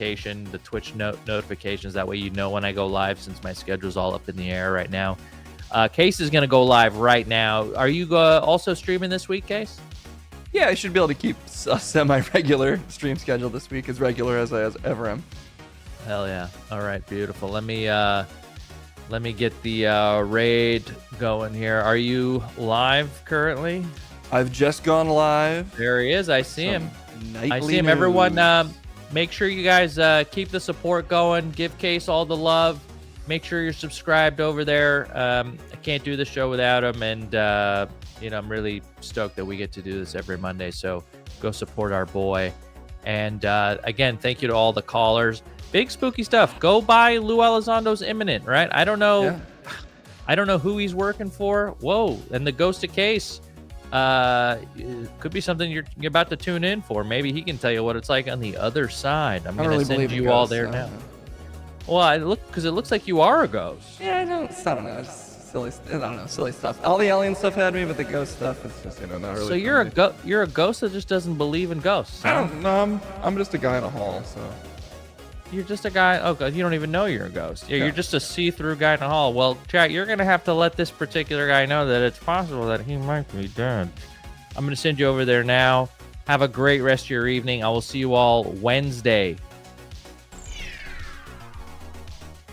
the Twitch notifications. That way you know when I go live, since my schedule's all up in the air right now. Case is going to go live right now. Are you also streaming this week, Case? Yeah, I should be able to keep a semi-regular stream schedule this week, as regular as I ever am. Hell yeah. All right, beautiful. Let me get the raid going here. Are you live currently? I've just gone live. There he is. I see him. I see him. News. Everyone, make sure you guys keep the support going. Give Case all the love. Make sure you're subscribed over there. I can't do the show without him, and I'm really stoked that we get to do this every Monday. So go support our boy. And again, thank you to all the callers. Big spooky stuff. Go buy Lou Elizondo's Imminent, right? I don't know. Yeah. I don't know who he's working for. Whoa. And the Ghost of Case could be something you're about to tune in for. Maybe he can tell you what it's like on the other side. I'm going to send you all there now. Well, because it looks like you are a ghost. Yeah, I don't know. It's silly. I don't know, silly stuff. All the alien stuff had me, but the ghost stuff is just, not really. So you're a ghost that just doesn't believe in ghosts. I don't know. I'm just a guy in a hall, so. You're just a guy. Oh, God, you don't even know you're a ghost. Yeah, you're just a see-through guy in a hall. Well, chat, you're gonna have to let this particular guy know that it's possible that he might be dead. I'm gonna send you over there now. Have a great rest of your evening. I will see you all Wednesday.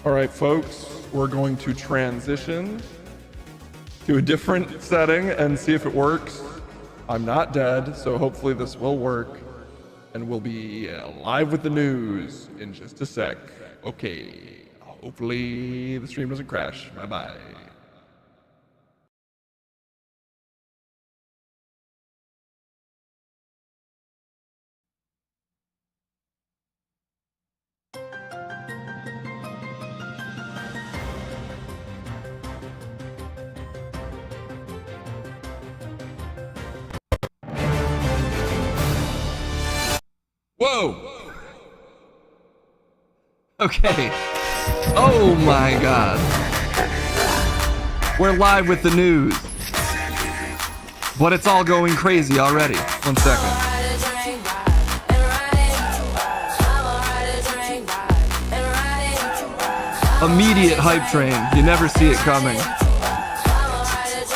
All right, folks, we're going to transition to a different setting and see if it works. I'm not dead, so hopefully this will work. And we'll be live with the news in just a sec. Okay, hopefully the stream doesn't crash. Bye-bye. Whoa! Okay. Oh my god. We're live with the news. But it's all going crazy already. 1 second. Immediate hype train. You never see it coming.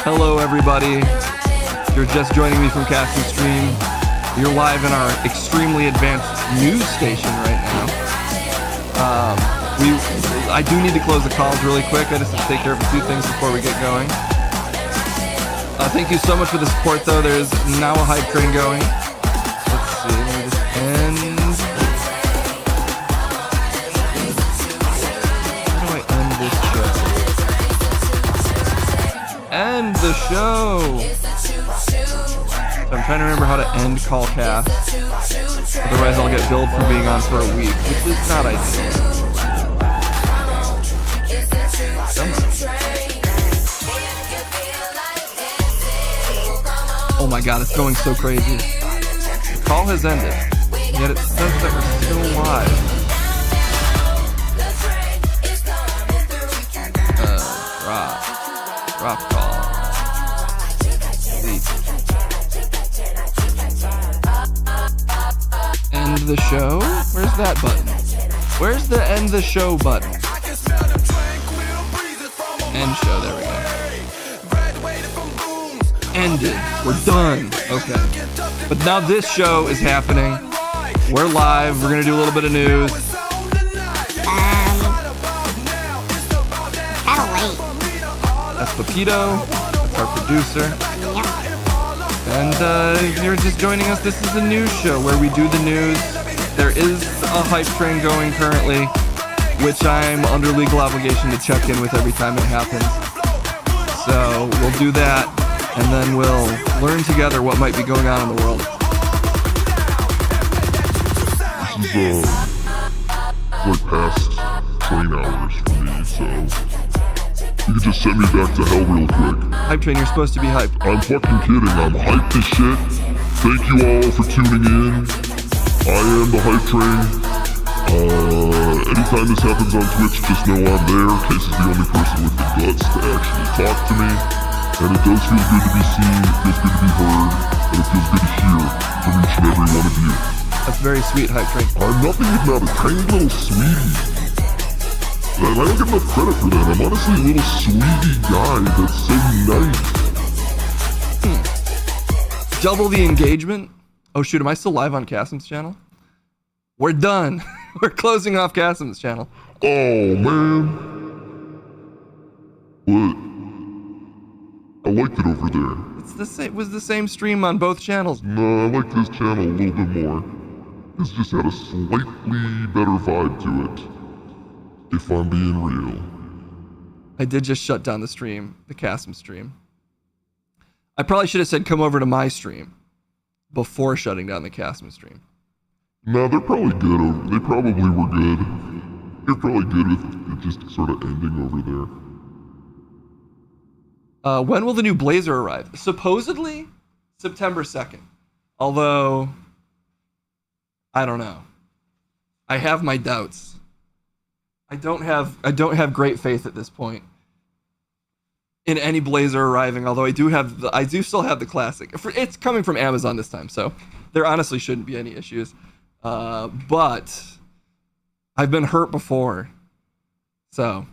Hello everybody. You're just joining me from Casting Stream. You're live in our extremely advanced news station right now. I do need to close the calls really quick. I just have to take care of a few things before we get going. Thank you so much for the support, though. There's now a hype train going. Let's see. Let me just end. How do I end this show? End the show. So I'm trying to remember how to end Callcast. Otherwise, I'll get billed for being on for a week, which is not ideal. Oh my god, it's going so crazy. The call has ended, yet it says that we're still live. Drop call. Delete. End the show? Where's that button? Where's the end the show button? End show, there we go. Ended. We're done. Okay. But now this show is happening. We're live. We're gonna do a little bit of news. Kinda late. That's Pepito. That's our producer. Yep. And if you're just joining us, this is a news show where we do the news. There is a hype train going currently, which I'm under legal obligation to check in with every time it happens. So we'll do that, and then we'll learn together what might be going on in the world. This is like past train hours for me, so you can just send me back to hell real quick. Hype train, you're supposed to be hyped. I'm fucking kidding, I'm hyped as shit. Thank you all for tuning in. I am the hype train. Anytime this happens on Twitch, just know I'm there. Case is the only person with the guts to actually talk to me. And it does feel good to be seen, it feels good to be heard, and it feels good to hear from each and every one of you. That's very sweet, Hype Train. I'm nothing if not a tiny little sweetie. And I don't get enough credit for that. I'm honestly a little sweetie guy that's so nice. Double the engagement. Oh shoot, am I still live on Kasim's channel? We're done. We're closing off Kasim's channel. Oh man. What? I liked it over there. It's the same. Was the same stream on both channels. No, I like this channel a little bit more. This just had a slightly better vibe to it. If I'm being real. I did just shut down the stream, the Kasim stream. I probably should have said come over to my stream before shutting down the Kasim stream. No, they're probably good. They probably were good. They're probably good with it just sort of ending over there. When will the new Blazer arrive? Supposedly September 2nd. Although, I don't know. I have my doubts. I don't have great faith at this point in any Blazer arriving, although I do still have the classic. It's coming from Amazon this time, so there honestly shouldn't be any issues. But I've been hurt before. So,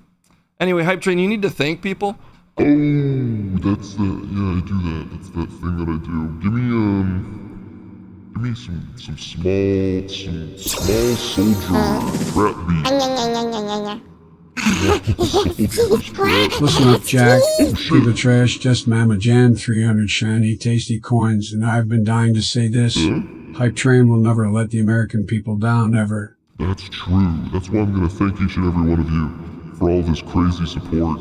anyway, Hype Train, you need to thank people. Oh, that's the, yeah, I do that. That's that thing that I do. Give me some small soldier trap beat. Listen up, Jack. Through the trash, just Mama Jan, 300 shiny, tasty coins, and I've been dying to say this. Hype Train will never let the American people down, ever. That's true. That's why I'm gonna thank each and every one of you for all this crazy support.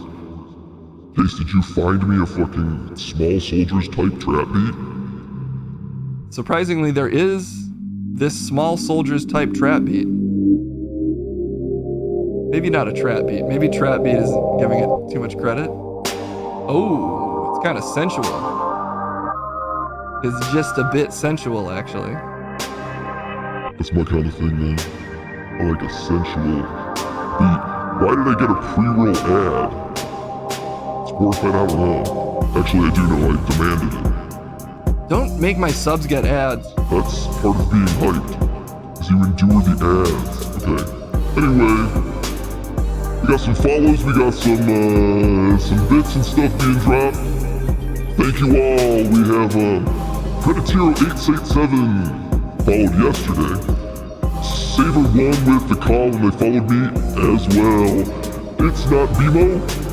Case, did you find me a fucking small soldiers type trap beat? Surprisingly, there is this small soldiers type trap beat. Maybe not a trap beat. Maybe trap beat is giving it too much credit. Oh, it's kind of sensual. It's just a bit sensual, actually. That's my kind of thing, man. I like a sensual beat. Why did I get a pre-roll ad? It's worth it, I don't know. Actually, I do know I demanded it. Don't make my subs get ads. That's part of being hyped, is you endure the ads. Okay. Anyway, we got some follows, we got some bits and stuff being dropped. Thank you all. We have Predatiero887 followed yesterday. Saber1 with the call and they followed me as well. It's not Bimo,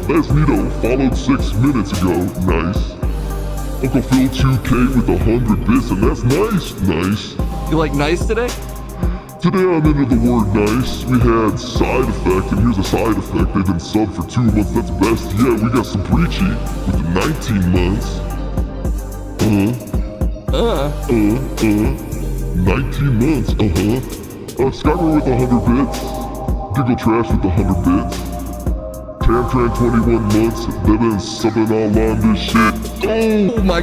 that's Nito, followed 6 minutes ago. Nice. Uncle Phil 2K with 100 bits, and that's nice. You like nice today? Today I'm into the word nice. We had side effect, and here's a side effect. They've been subbed for 2 months, that's best. Yeah, we got some Breachy with the 19 months. 19 months, Skyrim with 100 bits. Giggle Trash with 100 bits. Tamtran 21 months. They've been subbing all on this shit. Oh my.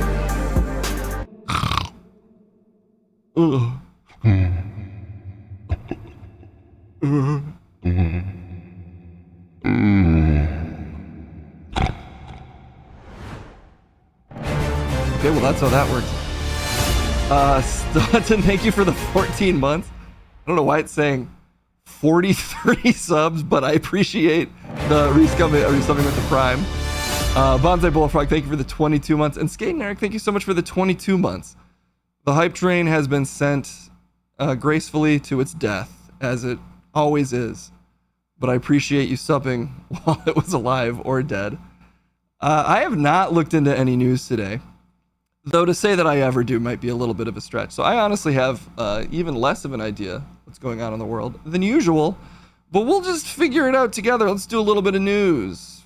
Okay, well that's how that works. Staunton, thank you for the 14 months. I don't know why it's saying 43 subs, but I appreciate the resubbing with the Prime. Bonsai Bullfrog, thank you for the 22 months. And Skating Eric, thank you so much for the 22 months. The Hype Train has been sent gracefully to its death, as it always is. But I appreciate you subbing while it was alive or dead. I have not looked into any news today, though to say that I ever do might be a little bit of a stretch. So I honestly have even less of an idea what's going on in the world than usual, but we'll just figure it out together. Let's do a little bit of news.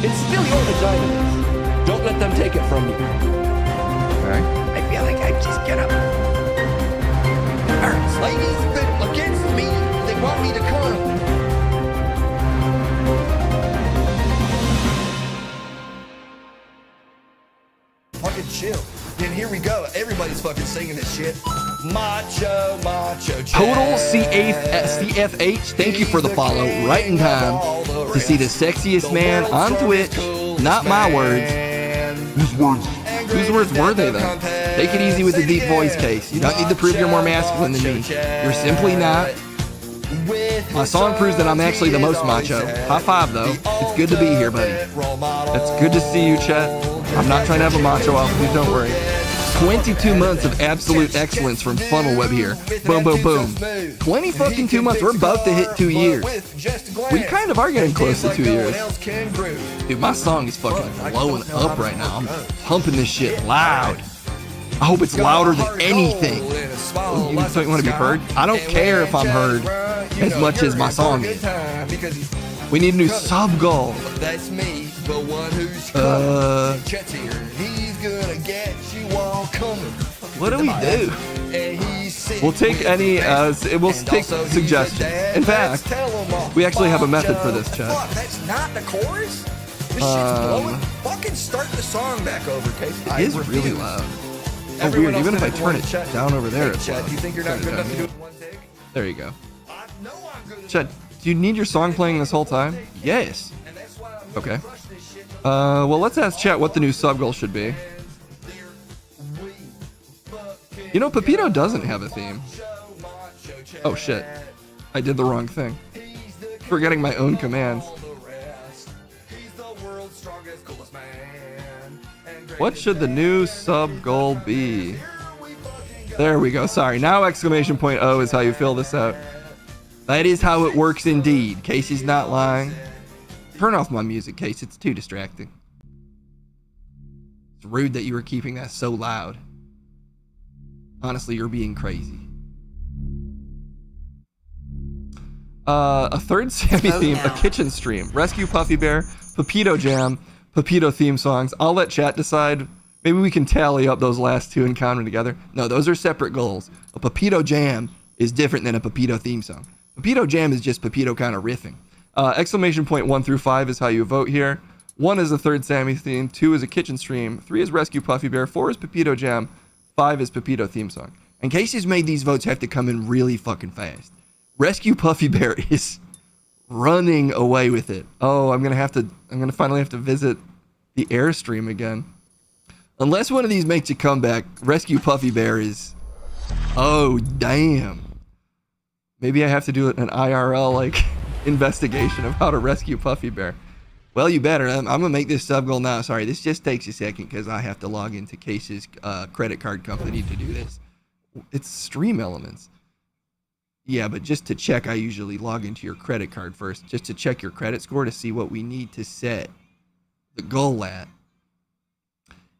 It's still your vagina. Don't let them take it from you. Okay. I feel like I just get up. Hurts. Ladies that against me, they want me to come. Fucking chill. Then here we go. Everybody's fucking singing this shit. Macho. Total CFH, thank you for the follow. Right in time to see the sexiest man on Twitch. Not my words. Whose words? Whose words were they then? Take it easy with the deep voice, Case. You don't need to prove you're more masculine than me. You're simply not. My song proves that I'm actually the most macho. High five, though. It's good to be here, buddy. It's good to see you, Chet. I'm not trying to have a macho off, please don't worry. 22 months of absolute excellence from Funnelweb here. Boom, boom, boom. 20 fucking 2 months. We're about to hit 2 years. We kind of are getting close to 2 years. Dude, my song is fucking blowing up right now. I'm pumping this shit loud. I hope it's louder than anything. You want to be heard? I don't care if I'm heard as much as my song is. We need a new sub goal. That's me, the one who's Chet's here. He's gonna get you all coming. What do we do? We'll take any, we'll take suggestions. In fact, we actually have a method for this, Chet. That's not the chorus? This shit's blowing. Fucking start the song back over, Case. It is really loud. Oh, weird. Even if I turn it down over there, it's loud. Do you think you're not good enough to do it in one take? There you go. Chet, do you need your song playing this whole time? Yes. Okay. Well, let's ask Chet what the new sub goal should be. You know, Pepito doesn't have a theme. Oh, shit. I did the wrong thing. Forgetting my own commands. What should the new sub goal be? There we go. Sorry. Now exclamation point O is how you fill this out. That is how it works indeed. Casey's not lying. Turn off my music, Case. It's too distracting. It's rude that you were keeping that so loud. Honestly, you're being crazy. A third Sammy theme, a kitchen stream, Rescue Puffy Bear, Pepito Jam, Pepito theme songs. I'll let chat decide. Maybe we can tally up those last two and count them together. No, those are separate goals. A Pepito Jam is different than a Pepito theme song. Pepito Jam is just Pepito kind of riffing. Exclamation point 1 through 5 is how you vote here. 1 is a third Sammy theme, 2 is a kitchen stream, 3 is Rescue Puffy Bear, 4 is Pepito Jam, 5 is Pepito theme song. And Casey's made these votes have to come in really fucking fast. Rescue Puffy Bear is running away with it. Oh, I'm gonna finally have to visit the Airstream again. Unless one of these makes a comeback, Rescue Puffy Bear is, oh damn. Maybe I have to do an IRL like investigation of how to rescue Puffy Bear. Well, you better. I'm gonna make this sub goal now. Sorry, this just takes a second because I have to log into Case's credit card company to do this. It's Stream Elements. Yeah, but just to check, I usually log into your credit card first, just to check your credit score to see what we need to set the goal at.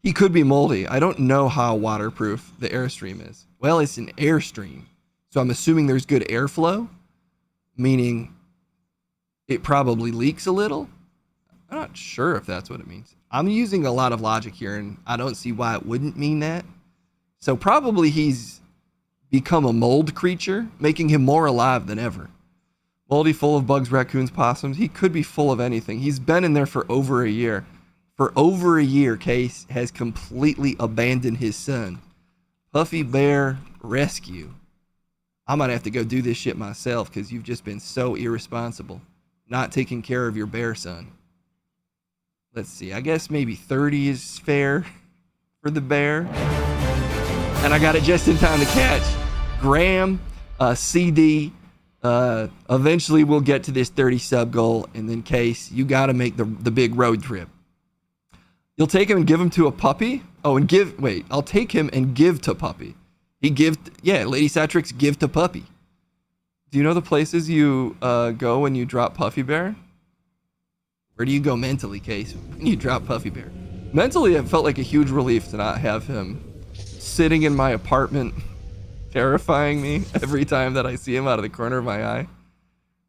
He could be moldy. I don't know how waterproof the Airstream is. Well, it's an Airstream, so I'm assuming there's good airflow, meaning it probably leaks a little. I'm not sure if that's what it means. I'm using a lot of logic here, and I don't see why it wouldn't mean that. So probably he's become a mold creature, making him more alive than ever. Moldy, full of bugs, raccoons, possums. He could be full of anything. He's been in there for over a year. For over a year, Case has completely abandoned his son. Puffy Bear Rescue. I might have to go do this shit myself because you've just been so irresponsible. Not taking care of your bear son. Let's see. I guess maybe 30 is fair for the bear. And I got it just in time to catch Graham, CD. Eventually we'll get to this 30 sub goal, and then Case, you got to make the big road trip. You'll take him and give him to a puppy? Oh, and I'll take him and give to puppy. Lady Satrix, give to puppy. Do you know the places you go when you drop Puffy Bear? Where do you go mentally, Case, when you drop Puffy Bear? Mentally, it felt like a huge relief to not have him sitting in my apartment, terrifying me every time that I see him out of the corner of my eye.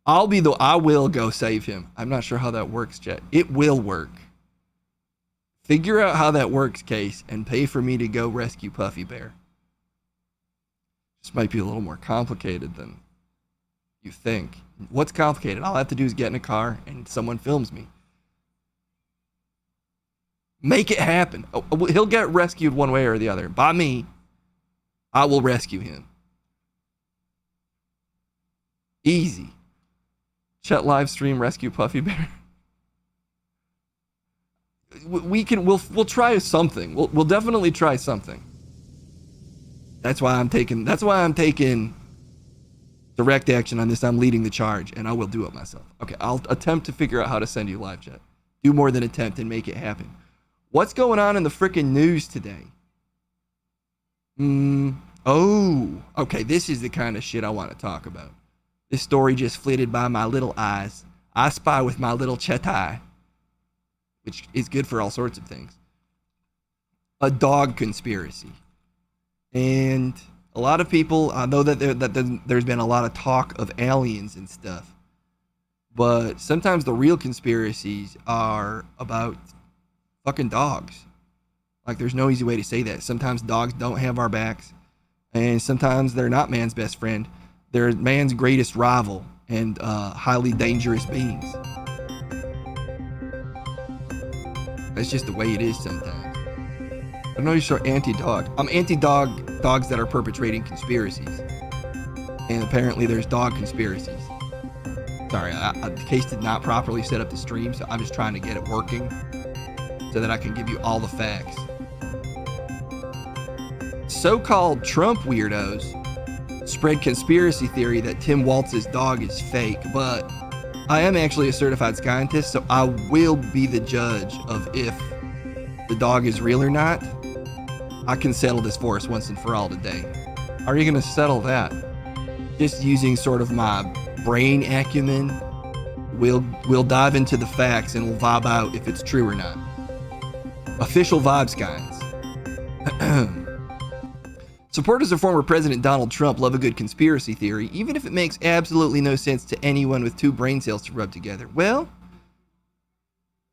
I will go save him. I'm not sure how that works, Jet. It will work. Figure out how that works, Case, and pay for me to go rescue Puffy Bear. This might be a little more complicated than you think. What's complicated? All I have to do is get in a car and someone films me. Make it happen. Oh, he'll get rescued one way or the other. By me, I will rescue him. Easy. Chet live stream rescue Puffy Bear. We'll try something. We'll definitely try something. That's why I'm taking direct action on this. I'm leading the charge, and I will do it myself. Okay, I'll attempt to figure out how to send you live chat. Do more than attempt and make it happen. What's going on in the freaking news today? Oh, okay, this is the kind of shit I want to talk about. This story just flitted by my little eyes. I spy with my little chat-eye, which is good for all sorts of things. A dog conspiracy. And a lot of people, I know that there's been a lot of talk of aliens and stuff, but sometimes the real conspiracies are about fucking dogs. Like, there's no easy way to say that. Sometimes dogs don't have our backs, and sometimes they're not man's best friend. They're man's greatest rival and highly dangerous beings. That's just the way it is sometimes. I know you're so anti-dog. I'm anti-dog dogs that are perpetrating conspiracies. And apparently there's dog conspiracies. Sorry, the case did not properly set up the stream, so I'm just trying to get it working so that I can give you all the facts. So-called Trump weirdos spread conspiracy theory that Tim Walz's dog is fake, but I am actually a certified scientist, so I will be the judge of if the dog is real or not. I can settle this for us once and for all today. How are you going to settle that? Just using sort of my brain acumen. We'll dive into the facts and we'll vibe out if it's true or not. Official vibes, guys. Supporters of former President Donald Trump love a good conspiracy theory, even if it makes absolutely no sense to anyone with two brain cells to rub together. Well,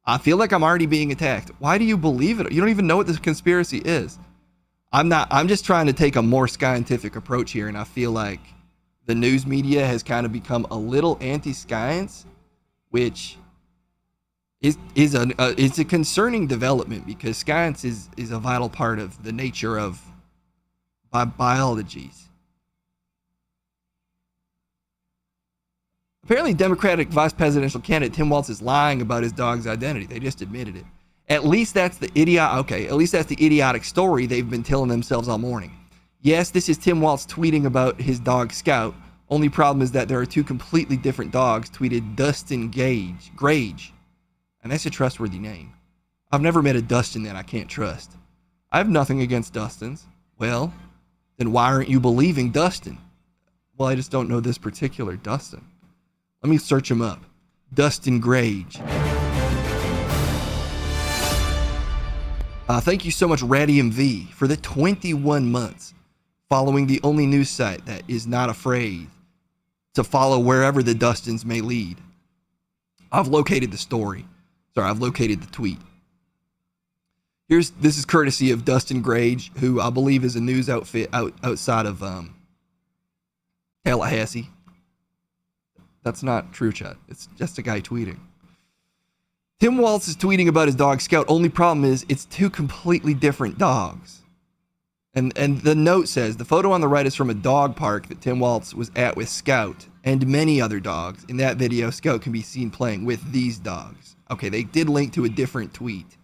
I feel like I'm already being attacked. Why do you believe it? You don't even know what this conspiracy is. I'm just trying to take a more scientific approach here, and I feel like the news media has kind of become a little anti-science, which is a concerning development because science is a vital part of the nature of biologies. Apparently, Democratic vice presidential candidate Tim Walz is lying about his dog's identity. They just admitted it. At least that's the idiotic story they've been telling themselves all morning. Yes, this is Tim Walz tweeting about his dog Scout. Only problem is that there are two completely different dogs, tweeted Dustin Grage. And that's a trustworthy name. I've never met a Dustin that I can't trust. I have nothing against Dustins. Well, then why aren't you believing Dustin? Well, I just don't know this particular Dustin. Let me search him up. Dustin Grage. Thank you so much, Radium V, for the 21 months following the only news site that is not afraid to follow wherever the Dustins may lead. I've located the story. I've located the tweet. This is courtesy of Dustin Grage, who I believe is a news outfit outside of Tallahassee. That's not true, chat. It's just a guy tweeting. Tim Walz is tweeting about his dog Scout. Only problem is it's two completely different dogs. And the note says, the photo on the right is from a dog park that Tim Walz was at with Scout and many other dogs. In that video, Scout can be seen playing with these dogs. Okay, they did link to a different tweet.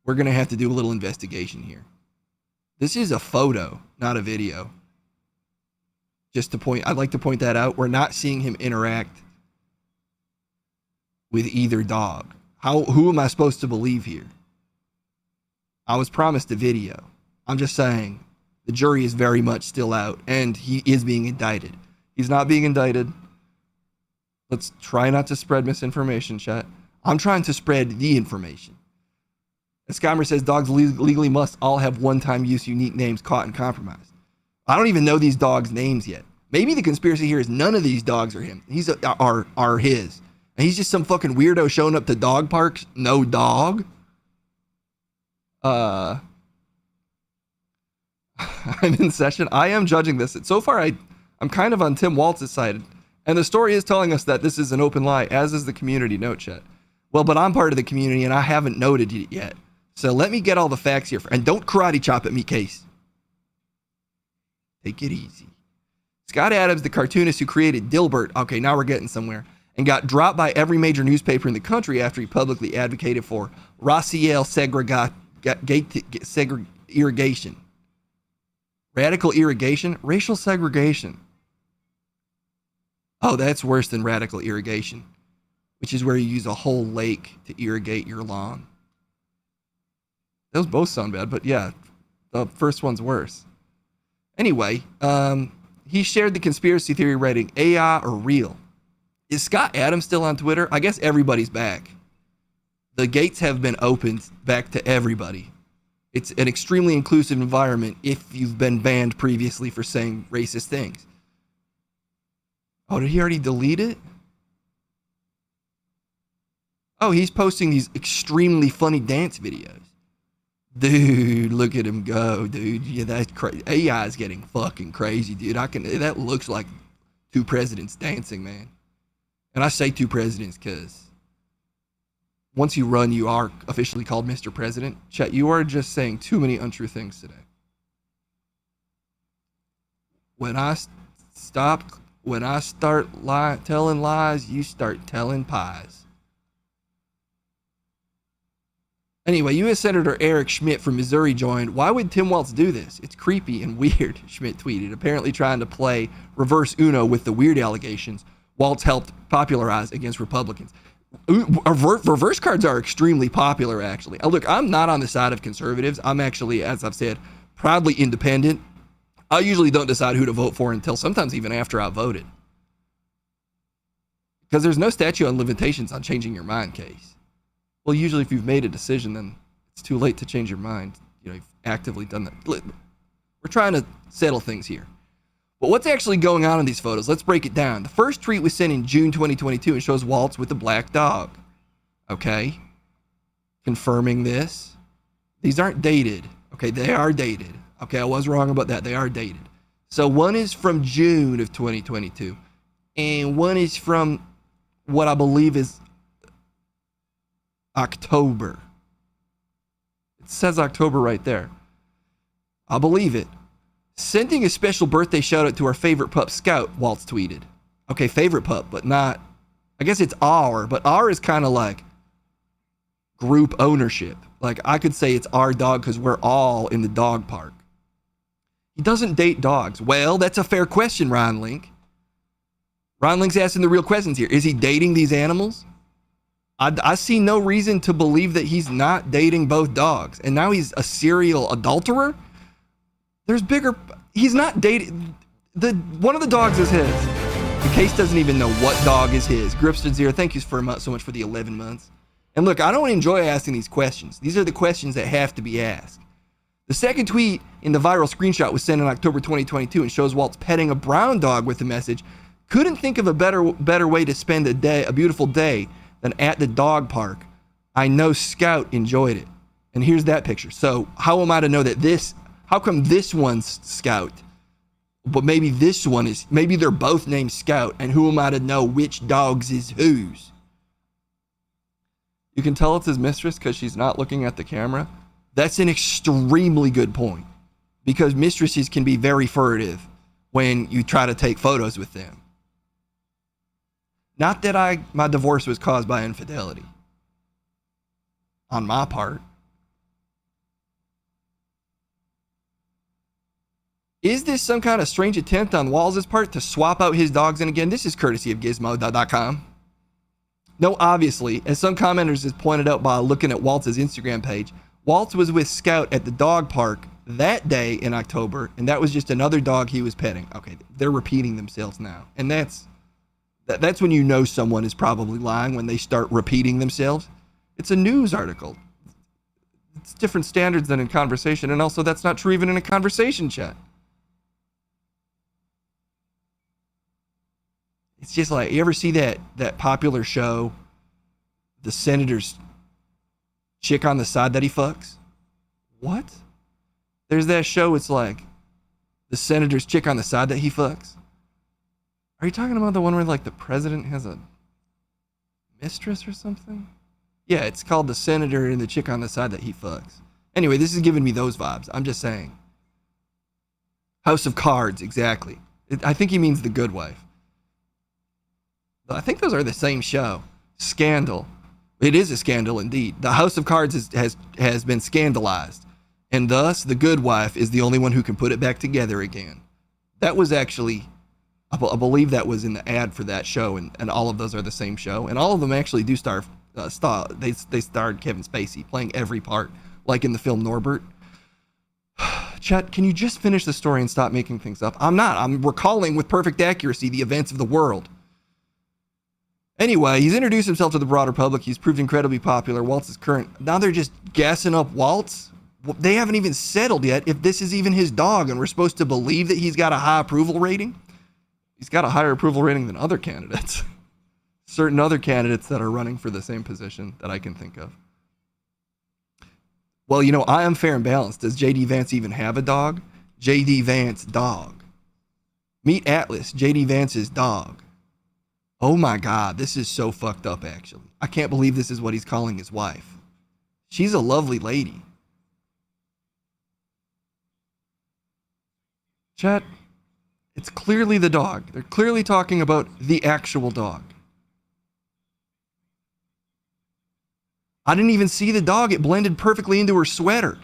We're going to have to do a little investigation here. This is a photo, not a video. I'd like to point that out. We're not seeing him interact with either dog. Who am I supposed to believe here? I was promised a video. I'm just saying the jury is very much still out and he is being indicted. He's not being indicted. Let's try not to spread misinformation, chat. I'm trying to spread the information. Scammer says dogs legally must all have one-time use unique names caught and compromised. I don't even know these dogs' names yet. Maybe the conspiracy here is none of these dogs are him. Are his. And he's just some fucking weirdo showing up to dog parks. No dog. I'm in session. I am judging this. So far, I'm kind of on Tim Walz's side. And the story is telling us that this is an open lie, as is the community note, chat. Well, but I'm part of the community and I haven't noted it yet. So let me get all the facts here. And don't karate chop at me, Case. Take it easy. Scott Adams, the cartoonist who created Dilbert. Okay, now we're getting somewhere. And got dropped by every major newspaper in the country after he publicly advocated for racial irrigation. Radical irrigation, racial segregation. Oh, that's worse than radical irrigation, which is where you use a whole lake to irrigate your lawn. Those both sound bad, but yeah, the first one's worse. Anyway, he shared the conspiracy theory writing, AI or real. Is Scott Adams still on Twitter? I guess everybody's back. The gates have been opened back to everybody. It's an extremely inclusive environment if you've been banned previously for saying racist things. Oh, did he already delete it? Oh, he's posting these extremely funny dance videos. Dude, look at him go, dude. Yeah, that's crazy. AI is getting fucking crazy, dude. That looks like two presidents dancing, man. And I say two presidents because once you run, you are officially called Mr. President. Chet, you are just saying too many untrue things today. When I start telling lies, you start telling pies. Anyway, U.S. Senator Eric Schmidt from Missouri joined. Why would Tim Walz do this? It's creepy and weird, Schmidt tweeted, apparently trying to play reverse Uno with the weird allegations Walz helped popularize against Republicans. Reverse cards are extremely popular, actually. Look, I'm not on the side of conservatives. I'm actually, as I've said, proudly independent. I usually don't decide who to vote for until sometimes even after I've voted. Because there's no statute of limitations on changing your mind case. Well, usually if you've made a decision, then it's too late to change your mind. You know, you've actively done that. We're trying to settle things here. But what's actually going on in these photos? Let's break it down. The first tweet was sent in June 2022 and shows Walz with a black dog. Okay. Confirming this. These aren't dated. Okay, they are dated. Okay, I was wrong about that. They are dated. So one is from June of 2022. And one is from what I believe is October. It says October right there. I believe it. Sending a special birthday shout out to our favorite pup, Scout, Walz tweeted. Okay, favorite pup, but not, I guess it's our, but our is kind of like group ownership. Like I could say it's our dog because we're all in the dog park. He doesn't date dogs. Well, that's a fair question, Ron Link. Ron Link's asking the real questions here. Is he dating these animals? I see no reason to believe that he's not dating both dogs. And now he's a serial adulterer? There's bigger, he's not dating, one of the dogs is his. The case doesn't even know what dog is his. Gripston Zero, thank you so much for the 11 months. And look, I don't enjoy asking these questions. These are the questions that have to be asked. The second tweet in the viral screenshot was sent in October 2022 and shows Walz petting a brown dog with the message, couldn't think of a better way to spend a beautiful day than at the dog park. I know Scout enjoyed it. And here's that picture. So how am I to know that how come this one's Scout, but maybe this one is, maybe they're both named Scout, and who am I to know which dogs is whose? You can tell it's his mistress because she's not looking at the camera. That's an extremely good point, because mistresses can be very furtive when you try to take photos with them. Not that my divorce was caused by infidelity on my part. Is this some kind of strange attempt on Walz's part to swap out his dogs? And again, this is courtesy of Gizmo.com. No, obviously, as some commenters have pointed out by looking at Walz's Instagram page, Walz was with Scout at the dog park that day in October, and that was just another dog he was petting. Okay, they're repeating themselves now. And that's when you know someone is probably lying, when they start repeating themselves. It's a news article. It's different standards than in conversation, and also that's not true even in a conversation chat. It's just like, you ever see that popular show, The Senator's Chick on the Side That He Fucks? What? There's that show, it's like, The Senator's Chick on the Side That He Fucks? Are you talking about the one where like the president has a mistress or something? Yeah, it's called The Senator and the Chick on the Side That He Fucks. Anyway, this is giving me those vibes. I'm just saying. House of Cards, exactly. I think he means The Good Wife. I think those are the same show. Scandal. It is a scandal indeed. The House of Cards has been scandalized. And thus, the good wife is the only one who can put it back together again. That was actually, I believe that was in the ad for that show, and all of those are the same show. And all of them actually do star they starred Kevin Spacey playing every part, like in the film Norbert. Chet, can you just finish the story and stop making things up? I'm not. I'm recalling with perfect accuracy the events of the world. Anyway, he's introduced himself to the broader public. He's proved incredibly popular. Waltz is current. Now they're just gassing up Waltz. They haven't even settled yet if this is even his dog, and we're supposed to believe that he's got a high approval rating. He's got a higher approval rating than other candidates. Certain other candidates that are running for the same position that I can think of. Well, you know, I am fair and balanced. Does J.D. Vance even have a dog? J.D. Vance dog. Meet Atlas, J.D. Vance's dog. Oh my God, this is so fucked up, actually. I can't believe this is what he's calling his wife. She's a lovely lady. Chat, it's clearly the dog. They're clearly talking about the actual dog. I didn't even see the dog. It blended perfectly into her sweater.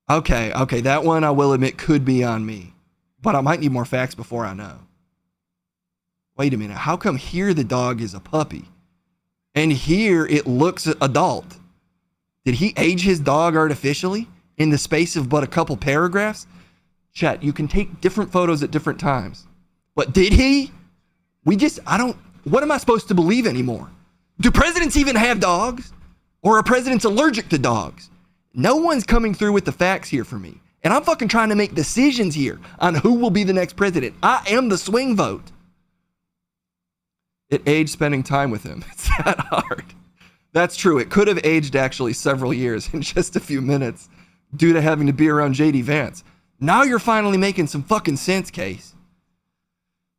Okay, that one I will admit could be on me. But I might need more facts before I know. Wait a minute, how come here the dog is a puppy? And here it looks adult? Did he age his dog artificially in the space of but a couple paragraphs? Chat, you can take different photos at different times. But did he? What am I supposed to believe anymore? Do presidents even have dogs? Or are presidents allergic to dogs? No one's coming through with the facts here for me. And I'm fucking trying to make decisions here on who will be the next president. I am the swing vote. It aged spending time with him. It's that hard. That's true. It could have aged actually several years in just a few minutes due to having to be around J.D. Vance. Now you're finally making some fucking sense, Case.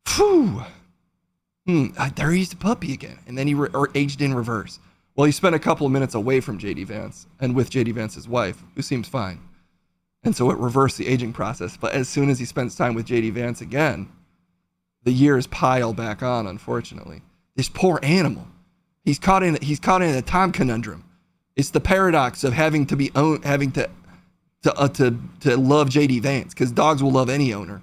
Phew. There he's the puppy again. And then he aged in reverse. Well, he spent a couple of minutes away from J.D. Vance and with J.D. Vance's wife, who seems fine. And so it reversed the aging process. But as soon as he spends time with J.D. Vance again, the years pile back on, unfortunately. This poor animal. He's caught in a time conundrum. It's the paradox of having to love J.D. Vance, because dogs will love any owner.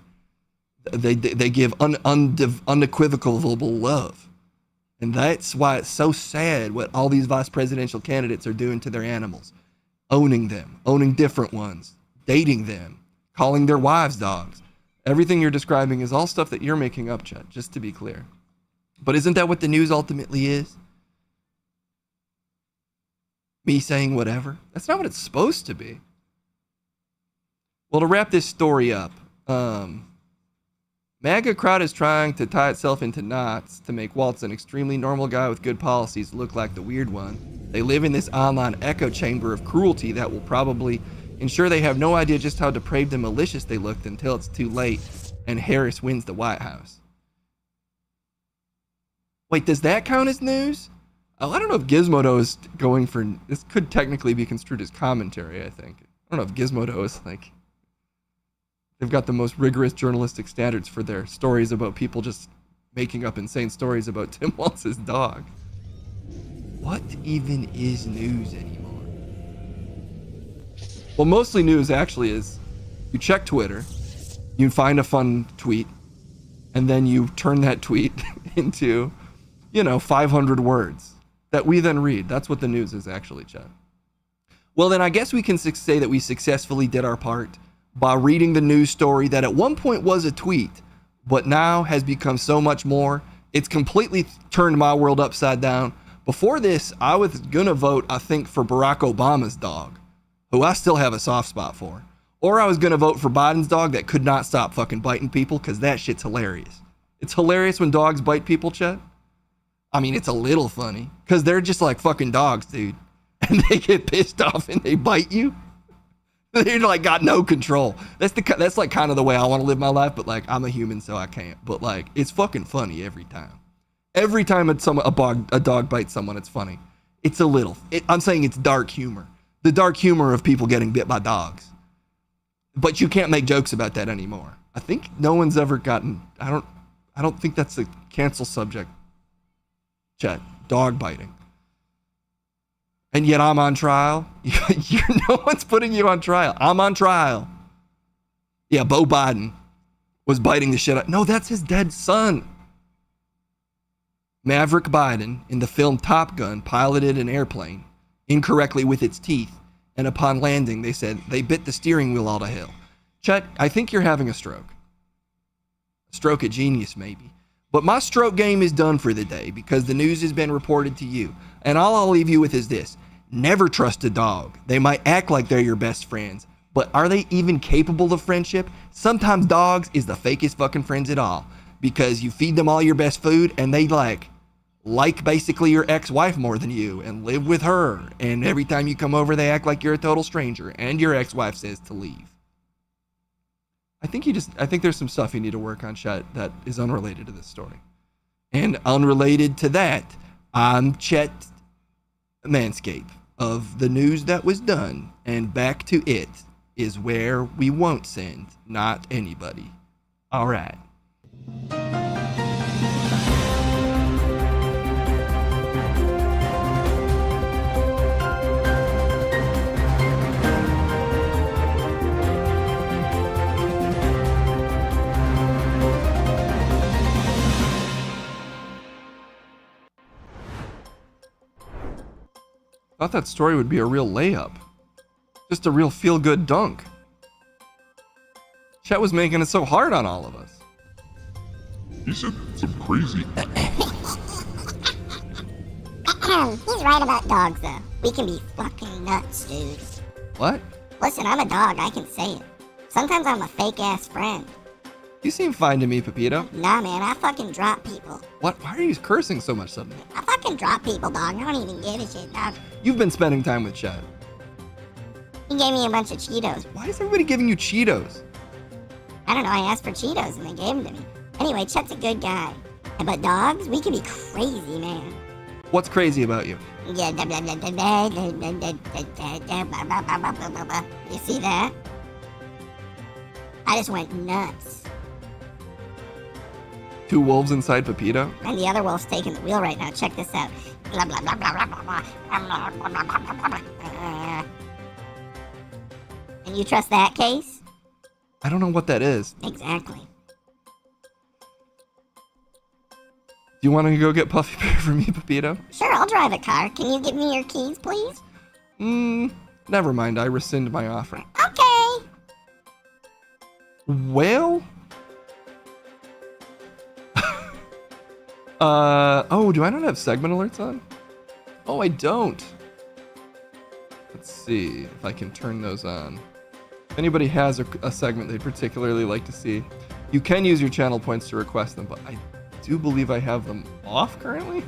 They give unequivocal love. And that's why it's so sad what all these vice presidential candidates are doing to their animals. Owning them, owning different ones, dating them, calling their wives dogs. Everything you're describing is all stuff that you're making up, Chet, just to be clear. But isn't that what the news ultimately is? Me saying whatever? That's not what it's supposed to be. Well, to wrap this story up, MAGA crowd is trying to tie itself into knots to make Waltz an extremely normal guy with good policies look like the weird one. They live in this online echo chamber of cruelty that will probably ensure they have no idea just how depraved and malicious they looked until it's too late and Harris wins the White House. Wait, does that count as news? Oh, I don't know if Gizmodo is going for... This could technically be construed as commentary, I think. I don't know if Gizmodo is like... They've got the most rigorous journalistic standards for their stories about people just making up insane stories about Tim Waltz's dog. What even is news anymore? Well, mostly news actually is you check Twitter, you find a fun tweet, and then you turn that tweet into, 500 words that we then read. That's what the news is actually, Chad. Well, then I guess we can say that we successfully did our part by reading the news story that at one point was a tweet, but now has become so much more. It's completely turned my world upside down. Before this, I was gonna vote, I think, for Barack Obama's dog, who I still have a soft spot for. Or I was gonna vote for Biden's dog that could not stop fucking biting people, because that shit's hilarious. It's hilarious when dogs bite people, Chet. I mean, it's a little funny, because they're just like fucking dogs, dude. And they get pissed off and they bite you. They're like got no control. That's like kind of the way I want to live my life, but like I'm a human, so I can't. But like it's fucking funny every time. Every time a dog bites someone, it's funny. It's a little. I'm saying it's dark humor. The dark humor of people getting bit by dogs. But you can't make jokes about that anymore. I think no one's ever gotten. I don't think that's a cancel subject. Chat. Dog biting. And yet I'm on trial. No one's putting you on trial. I'm on trial. Yeah, Beau Biden was biting the shit out. No, that's his dead son. Maverick Biden in the film Top Gun piloted an airplane incorrectly with its teeth. And upon landing, they said they bit the steering wheel all to hell. Chet, I think you're having a stroke. A stroke of genius, maybe. But my stroke game is done for the day because the news has been reported to you. And all I'll leave you with is this. Never trust a dog. They might act like they're your best friends, but are they even capable of friendship? Sometimes dogs is the fakest fucking friends at all because you feed them all your best food and they like basically your ex-wife more than you and live with her. And every time you come over, they act like you're a total stranger and your ex-wife says to leave. I think there's some stuff you need to work on, Chet, that is unrelated to this story. And unrelated to that, I'm Chet Manscape of the news that was done, and back to it is where we won't send not anybody. All right. Thought that story would be a real layup. Just a real feel-good dunk. Chet was making it so hard on all of us. He said some crazy. He's right about dogs, though. We can be fucking nuts, dude. What? Listen, I'm a dog, I can say it. Sometimes I'm a fake-ass friend. You seem fine to me, Pepito. Nah, man, I fucking drop people. What? Why are you cursing so much suddenly? I fucking drop people, dog. I don't even give a shit, dog. You've been spending time with Chet. He gave me a bunch of Cheetos. Why is everybody giving you Cheetos? I don't know, I asked for Cheetos and they gave them to me. Anyway, Chet's a good guy. But dogs, we can be crazy, man. What's crazy about you? You see that? I just went nuts. 2 wolves inside Pepito? And the other wolf's taking the wheel right now. Check this out. Blah, blah, blah, blah, blah, blah, blah. And you trust that case? I don't know what that is. Exactly. Do you want to go get Puffy Bear for me, Pepito? Sure, I'll drive a car. Can you give me your keys, please? Never mind. I rescind my offer. Okay. Well? Oh, do I not have segment alerts on? Oh, I don't. Let's see if I can turn those on. If anybody has a segment they'd particularly like to see, you can use your channel points to request them, but I do believe I have them off currently.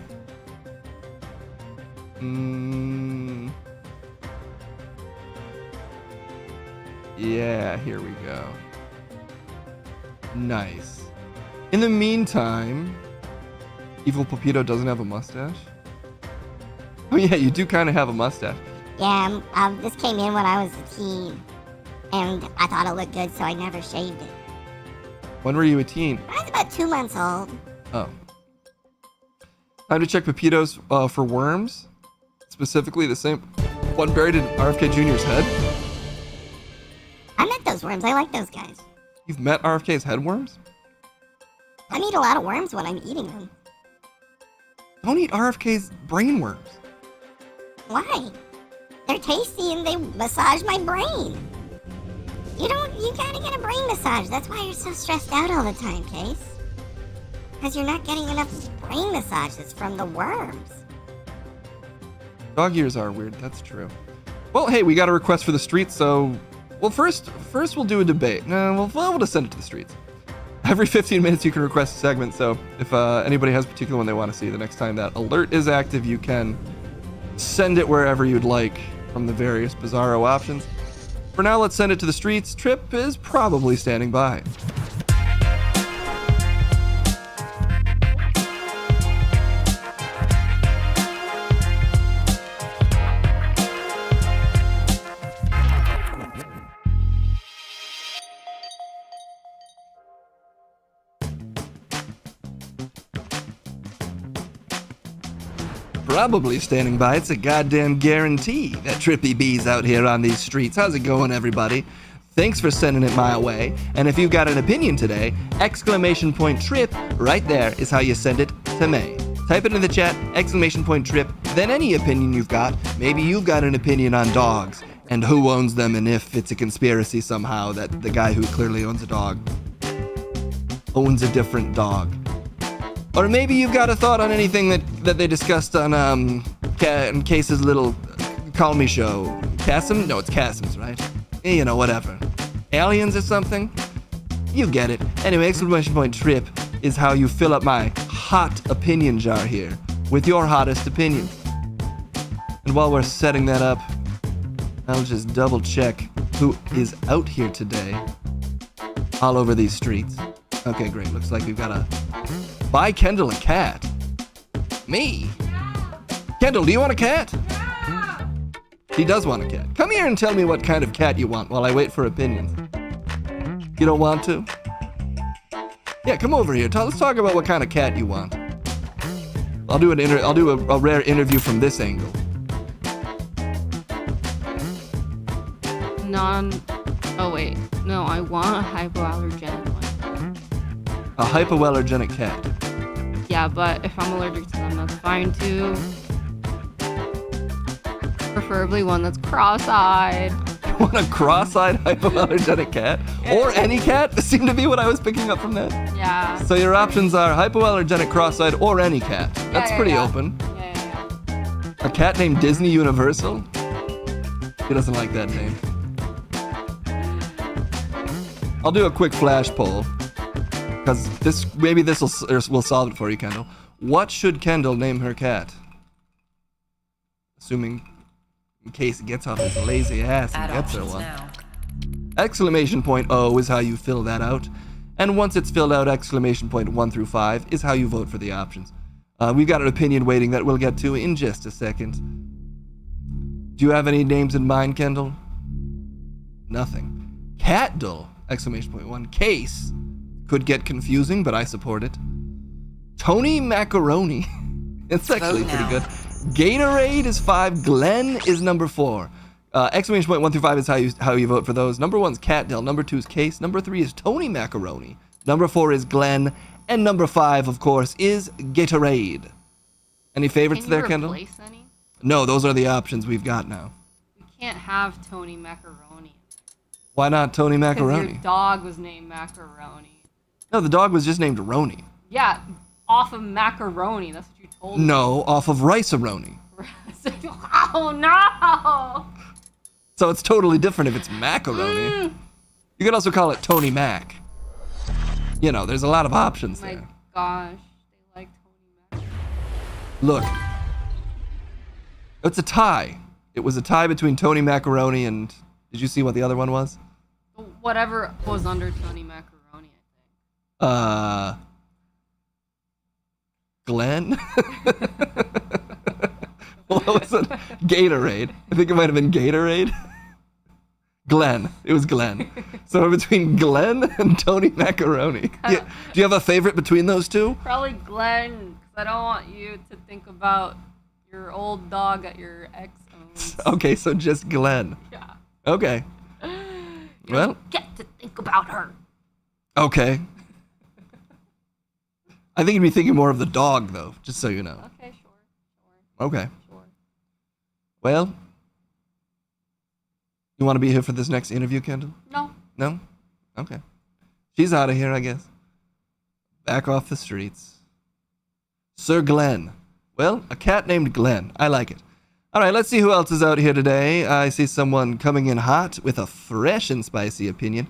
Yeah, here we go. Nice. In the meantime, Evil Pepito doesn't have a mustache? Oh yeah, you do kind of have a mustache. Yeah, this came in when I was a teen. And I thought it looked good, so I never shaved it. When were you a teen? I was about 2 months old. Oh. Time to check Pepitos for worms. Specifically the same one buried in RFK Jr.'s head. I met those worms. I like those guys. You've met RFK's head worms? I eat a lot of worms when I'm eating them. Don't eat RFK's brain worms. Why? They're tasty and they massage my brain. You gotta get a brain massage. That's why you're so stressed out all the time, Case. Because you're not getting enough brain massages from the worms. Dog ears are weird, that's true. Well, hey, we got a request for the streets, so... Well, first we'll do a debate. No, we'll just send it to the streets. Every 15 minutes you can request a segment, so if anybody has a particular one they want to see, the next time that alert is active, you can send it wherever you'd like from the various Bizarro options. For now, let's send it to the streets. Trip is probably standing by. probably standing by. It's a goddamn guarantee that Trippy B's out here on these streets. How's it going, everybody? Thanks for sending it my way. And if you've got an opinion today, exclamation point trip right there is how you send it to me. Type it in the chat, exclamation point trip, then any opinion you've got. Maybe you've got an opinion on dogs and who owns them and if it's a conspiracy somehow that the guy who clearly owns a dog owns a different dog. Or maybe you've got a thought on anything that they discussed on Case's little Call Me show. Cassim? No, it's Cassim's, right? You know, whatever. Aliens or something? You get it. Anyway, exclamation point trip is how you fill up my hot opinion jar here with your hottest opinions. And while we're setting that up, I'll just double check who is out here today all over these streets. Okay, great. Looks like we've got a... Buy Kendall a cat. Me? Kendall, do you want a cat? He does want a cat. Come here and tell me what kind of cat you want while I wait for opinions. You don't want to? Yeah, come over here. Let's talk about what kind of cat you want. I'll do a rare interview from this angle. Oh wait, no, I want a hypoallergenic one. A hypoallergenic cat. Yeah, but if I'm allergic to them, that's fine too. Preferably one that's cross-eyed. You want a cross-eyed hypoallergenic cat? Or any cat? Seemed to be what I was picking up from that. Yeah. So your options are hypoallergenic, cross-eyed, or any cat. That's pretty open. Yeah. A cat named Disney Universal? He doesn't like that name. I'll do a quick flash poll, because maybe this will solve it for you, Kendall. What should Kendall name her cat? Assuming, in case he gets off his lazy ass and gets her one. Exclamation point O is how you fill that out, and once it's filled out, exclamation point 1 through 5 is how you vote for the options. We've got an opinion waiting that we'll get to in just a second. Do you have any names in mind, Kendall? Nothing. Catdull! Exclamation point 1. Case. Could get confusing, but I support it. Tony Macaroni. It's actually pretty good. Gatorade is 5. Glenn is number 4. Exclamation point 1 through 5 is how you vote for those. Number 1's Catdill. Number 2 is Case. Number 3 is Tony Macaroni. Number 4 is Glenn. And number 5, of course, is Gatorade. Any favorites there, Kendall? Can you replace any? No, those are the options we've got now. We can't have Tony Macaroni. Why not Tony Because Macaroni? your dog was named Macaroni. No, the dog was just named Roni. Yeah, off of macaroni. That's what you told me. No, off of Rice-A-Roni. Oh no! So it's totally different if it's macaroni. You could also call it Tony Mac. You know, there's a lot of options My there. gosh, they like Tony Mac. Look, it's a tie. It was a tie between Tony Macaroni and... Did you see what the other one was? Whatever was under Tony Macaroni, I think. Glenn? What was it? Gatorade. I think it might have been Gatorade. Glenn. It was Glenn. So between Glenn and Tony Macaroni. Do you have a favorite between those two? Probably Glenn, because I don't want you to think about your old dog that your ex owns. Okay, so just Glenn. Yeah. Okay. Well, Get to think about her. okay. I think you'd be thinking more of the dog, though, just so you know. Okay, sure. Okay. Sure. Well, you want to be here for this next interview, Kendall? No. No? Okay. She's out of here, I guess. Back off the streets. Sir Glenn. Well, a cat named Glenn. I like it. All right, let's see who else is out here today. I see someone coming in hot with a fresh and spicy opinion.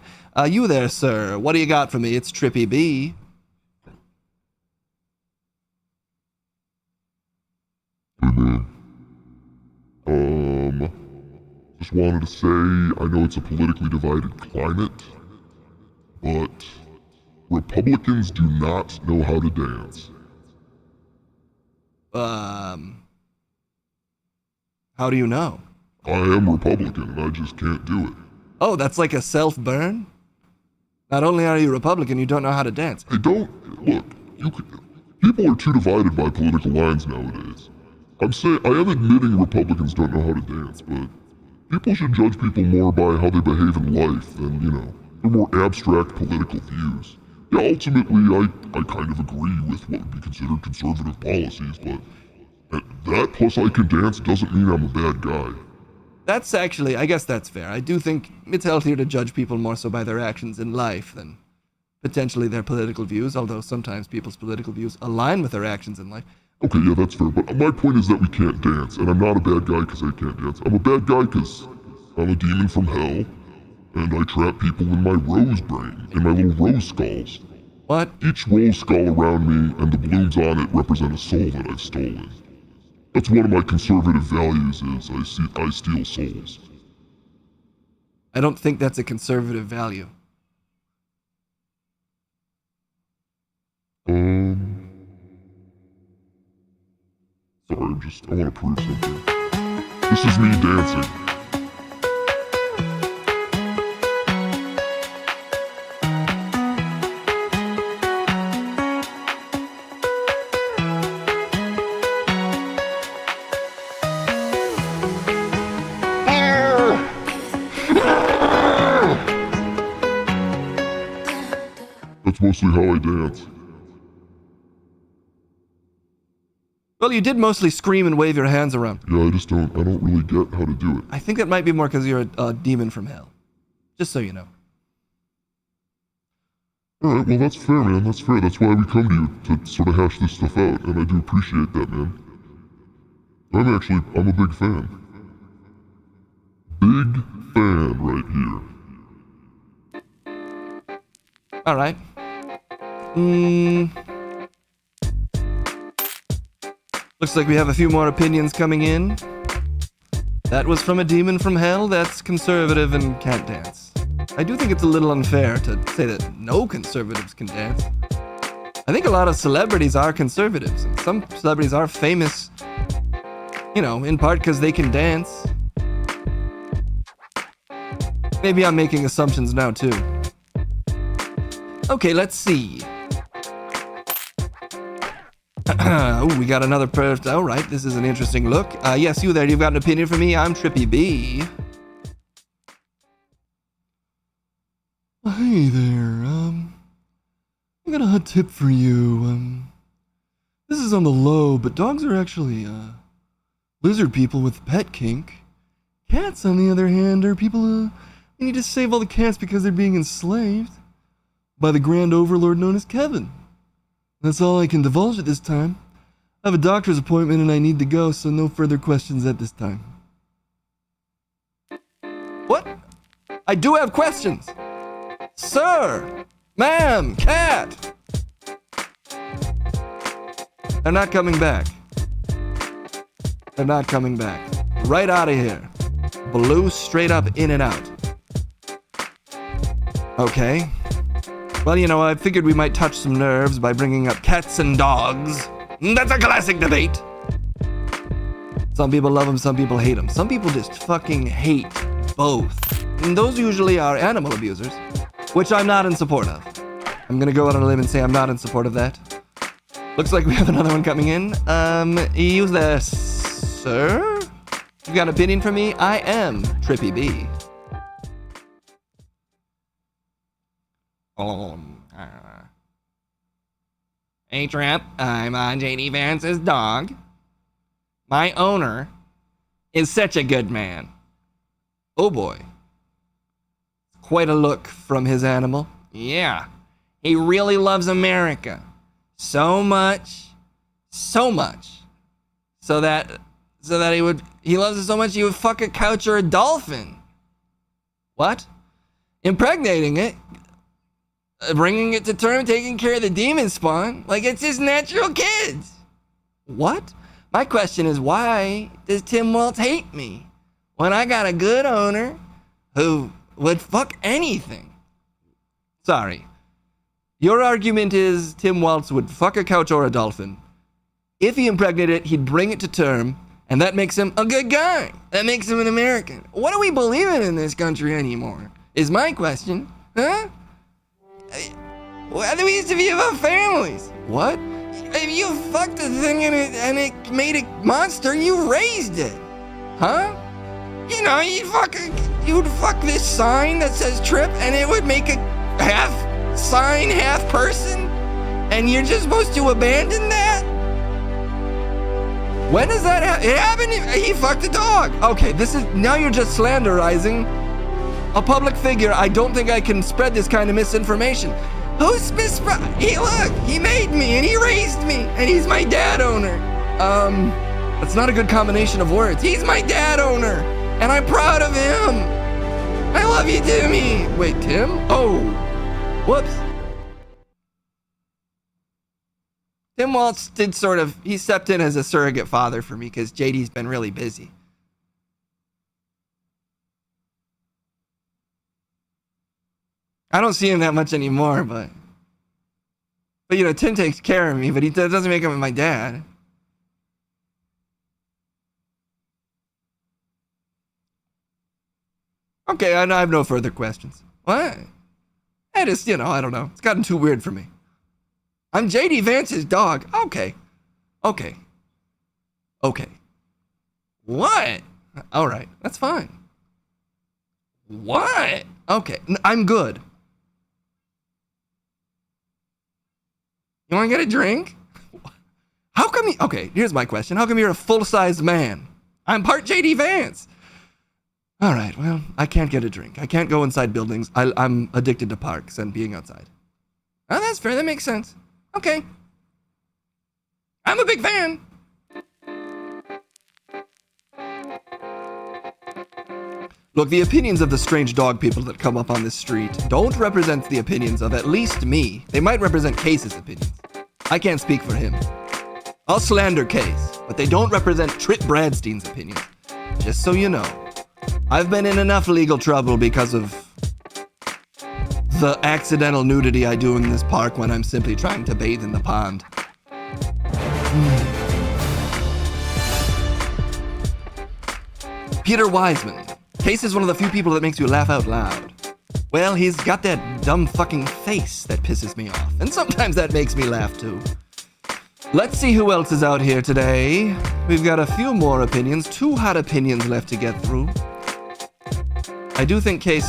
You there, sir. What do you got for me? It's Trippy B. Just wanted to say, I know it's a politically divided climate, but Republicans do not know how to dance. How do you know? I am Republican and I just can't do it. Oh, that's like a self-burn? Not only are you Republican, you don't know how to dance. Hey, don't, look, people are too divided by political lines nowadays. I am admitting Republicans don't know how to dance, but people should judge people more by how they behave in life than, their more abstract political views. Yeah, ultimately, I kind of agree with what would be considered conservative policies, but that plus I can dance doesn't mean I'm a bad guy. That's actually, I guess that's fair. I do think it's healthier to judge people more so by their actions in life than potentially their political views, although sometimes people's political views align with their actions in life. Okay, yeah, that's fair, but my point is that we can't dance, and I'm not a bad guy because I can't dance. I'm a bad guy because I'm a demon from hell, and I trap people in my rose brain, in my little rose skulls. What? Each rose skull around me and the balloons on it represent a soul that I've stolen. That's one of my conservative values is I steal souls. I don't think that's a conservative value. Sorry, I want to prove something. This is me dancing. That's mostly how I dance. Well, you did mostly scream and wave your hands around. Yeah, I don't really get how to do it. I think that might be more because you're a demon from hell. Just so you know. Alright, well that's fair, man. That's fair. That's why we come to you, to sort of hash this stuff out, and I do appreciate that, man. I'm a big fan. Big fan right here. Alright. Looks like we have a few more opinions coming in. That was from a demon from hell that's conservative and can't dance. I do think it's a little unfair to say that no conservatives can dance. I think a lot of celebrities are conservatives, and some celebrities are famous, in part because they can dance. Maybe I'm making assumptions now too. Okay, let's see. Oh, we got another person. All right, this is an interesting look. Yes, you there, you've got an opinion for me? I'm Trippy B. Hey there, I got a hot tip for you. This is on the low, but dogs are actually, lizard people with pet kink. Cats, on the other hand, are people who need to save all the cats because they're being enslaved by the grand overlord known as Kevin. That's all I can divulge at this time. I have a doctor's appointment and I need to go, so no further questions at this time. What? I do have questions! Sir! Ma'am! Cat! They're not coming back. They're not coming back. Right out of here. Blue straight up in and out. Okay. Well, I figured we might touch some nerves by bringing up cats and dogs. That's a classic debate. Some people love them, some people hate them. Some people just fucking hate both. And those usually are animal abusers, which I'm not in support of. I'm gonna go out on a limb and say I'm not in support of that. Looks like we have another one coming in. You there, sir? You got an opinion for me? I am Trippy B. Hey Trip, I'm JD Vance's dog. My owner is such a good man. Oh boy. Quite a look from his animal. Yeah, he really loves America. So much, so that he loves it so much he would fuck a couch or a dolphin. What? Impregnating it? Bringing it to term, taking care of the demon spawn, like it's his natural kids. What? My question is, why does Tim Waltz hate me when I got a good owner who would fuck anything? Sorry. Your argument is Tim Waltz would fuck a couch or a dolphin. If he impregnated it, he'd bring it to term, and that makes him a good guy. That makes him an American. What do we believe in this country anymore? Is my question. Huh? We used to be about families. What? If you fucked the thing and it made a monster, you raised it. Huh? You know, you'd fuck this sign that says Trip and it would make a half sign, half person? And you're just supposed to abandon that? When does that happen? It happened, he fucked a dog. Okay, now you're just slanderizing a public figure. I don't think I can spread this kind of misinformation. Who's he made me and he raised me and he's my dad owner. That's not a good combination of words. He's my dad owner and I'm proud of him. I love you, Timmy. Wait, Tim? Oh, whoops. Tim Waltz he stepped in as a surrogate father for me because JD's been really busy. I don't see him that much anymore, but you know, Tim takes care of me, but that doesn't make him my dad. Okay, I have no further questions. What? I just, I don't know. It's gotten too weird for me. I'm JD Vance's dog. Okay. What? All right, that's fine. What? Okay, I'm good. You want to get a drink? How come okay, here's my question. How come you're a full-size man? I'm part JD Vance. All right, well, I can't get a drink. I can't go inside buildings. I'm addicted to parks and being outside. Oh, that's fair. That makes sense. Okay. I'm a big fan. Look, the opinions of the strange dog people that come up on this street don't represent the opinions of at least me. They might represent Case's opinions. I can't speak for him. I'll slander Case, but they don't represent Trip Bradstein's opinions. Just so you know, I've been in enough legal trouble because of the accidental nudity I do in this park when I'm simply trying to bathe in the pond. Peter Wiseman. Case is one of the few people that makes you laugh out loud. Well, he's got that dumb fucking face that pisses me off, and sometimes that makes me laugh too. Let's see who else is out here today. We've got a few more opinions, 2 hot opinions left to get through. I do think Case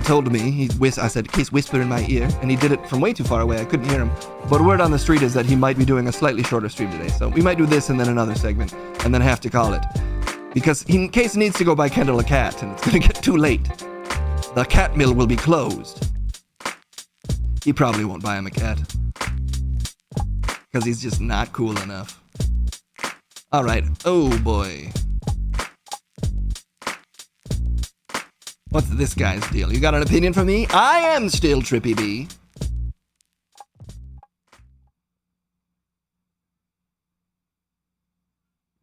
told me, I said, Case whisper in my ear, and he did it from way too far away, I couldn't hear him. But word on the street is that he might be doing a slightly shorter stream today, so we might do this and then another segment, and then have to call it. Because Case needs to go buy Kendall a cat, and it's gonna get too late. The cat mill will be closed. He probably won't buy him a cat. Because he's just not cool enough. Alright, oh boy. What's this guy's deal? You got an opinion for me? I am still Trippy B.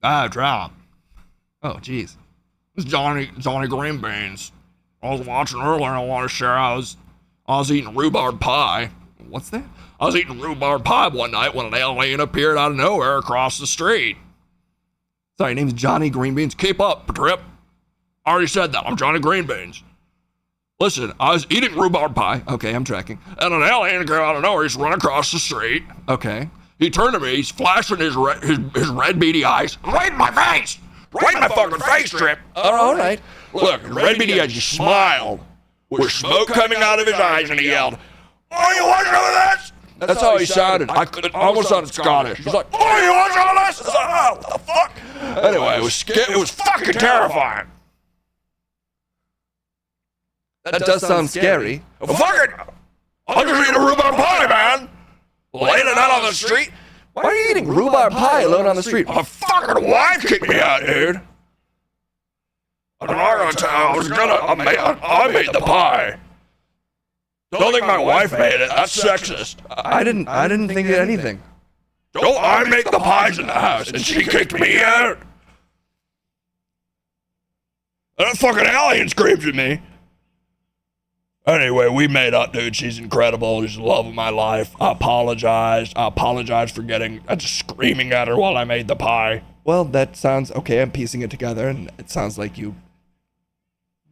Drop. Oh, jeez. It's Johnny Greenbeans. I was watching earlier and I want to share I was eating rhubarb pie. What's that? I was eating rhubarb pie one night when an alien appeared out of nowhere across the street. Sorry, name's Johnny Greenbeans. Keep up, Trip. I already said that. I'm Johnny Greenbeans. Listen, I was eating rhubarb pie. Okay, I'm tracking. And an alien came out of nowhere. He's run across the street. Okay. He turned to me. He's flashing his red beady eyes. Right in my face. Right in my fucking face, Trip. All right. Look, red beady eyes just smiled with smoke coming out of his eyes, and he yelled, "Oh, you want some of this?" That's how he sounded. I almost sounded Scottish. He's like, "Oh, you want some of this?" I was like, "Oh, what the fuck?" Anyway, it was fucking terrifying. That does sound scary. Well, fucking, I'm just eating a rhubarb pie, man. Laying it out on the street. Why are you eating rhubarb pie alone on the street? My fucking wife kicked me out, dude. I'm not gonna tell. I made the pie. Don't think my wife made it. That's sexist. I didn't think of anything. Don't I make the pies in the house, and she kicked me out. And a fucking alien screams at me. Anyway, we made up, dude. She's incredible. She's the love of my life. I apologized. for getting screaming at her while I made the pie. Well, that sounds okay. I'm piecing it together, and it sounds like you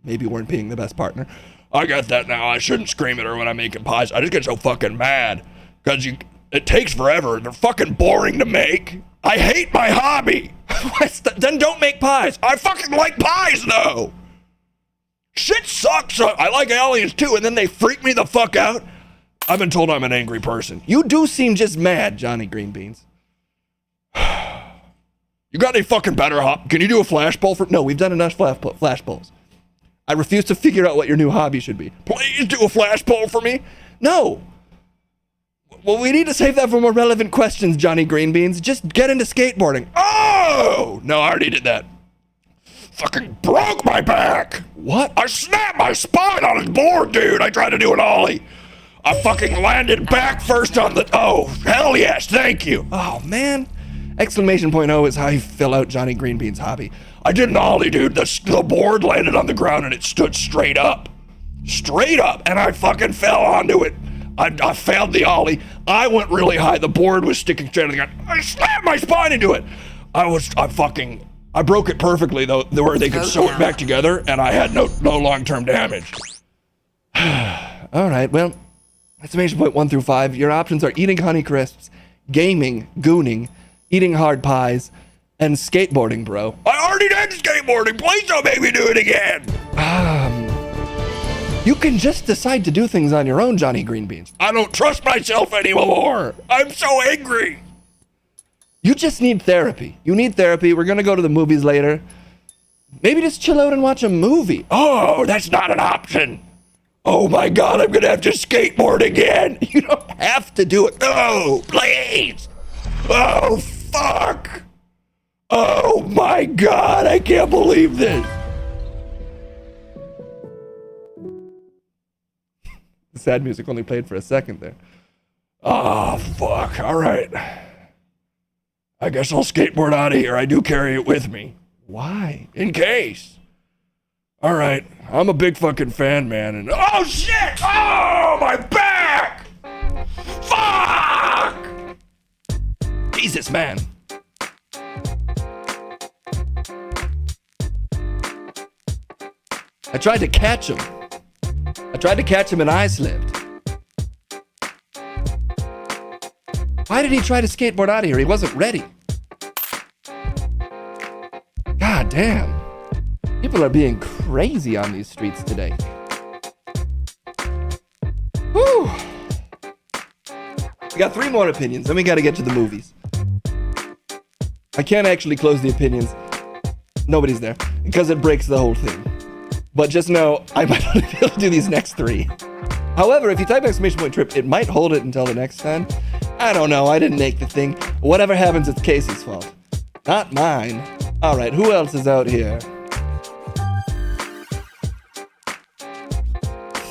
maybe weren't being the best partner. I get that now. I shouldn't scream at her when I'm making pies. I just get so fucking mad. Because It takes forever. They're fucking boring to make. I hate my hobby. Then don't make pies. I fucking like pies, though. Shit sucks. I like aliens, too, and then they freak me the fuck out. I've been told I'm an angry person. You do seem just mad, Johnny Green Beans. You got any fucking better Can you do a flash poll for... No, we've done enough flash polls. I refuse to figure out what your new hobby should be. Please do a flash poll for me. No. Well, we need to save that for more relevant questions, Johnny Green Beans. Just get into skateboarding. Oh! No, I already did that. Fucking broke my back. What? I snapped my spine on a board, dude. I tried to do an ollie. I fucking landed back first on the... Oh, hell yes, thank you. Oh, man. Exclamation point O is how you fill out Johnny Green Beans' hobby. I did an ollie, dude. The board landed on the ground and it stood straight up. Straight up. And I fucking fell onto it. I failed the ollie. I went really high. The board was sticking straight to the ground. I slammed my spine into it. I broke it perfectly, though, where they could sew it back together, and I had no long-term damage. All right, well, exclamation point 1 through 5. Your options are eating Honey Crisps, gaming, gooning, eating hard pies, and skateboarding, bro. I already did skateboarding. Please don't make me do it again. You can just decide to do things on your own, Johnny Green Beans. I don't trust myself anymore. I'm so angry. You just need therapy. You need therapy. We're gonna go to the movies later. Maybe just chill out and watch a movie. Oh, that's not an option. Oh my God, I'm gonna have to skateboard again. You don't have to do it. No, please. Oh, fuck. Oh my God, I can't believe this. The sad music only played for a second there. Oh, fuck. All right. I guess I'll skateboard out of here. I do carry it with me. Why? In case. All right. I'm a big fucking fan, man. And oh, shit! Oh, my back! Fuck! Jesus, man. I tried to catch him. And I slipped. Why did he try to skateboard out of here? He wasn't ready. God damn. People are being crazy on these streets today. Whew. We got 3 more opinions, then we gotta get to the movies. I can't actually close the opinions. Nobody's there, because it breaks the whole thing. But just know, I might not be able to do these next 3. However, if you type exclamation point trip, it might hold it until the next time. I don't know, I didn't make the thing. Whatever happens, it's Casey's fault. Not mine. Alright, who else is out here?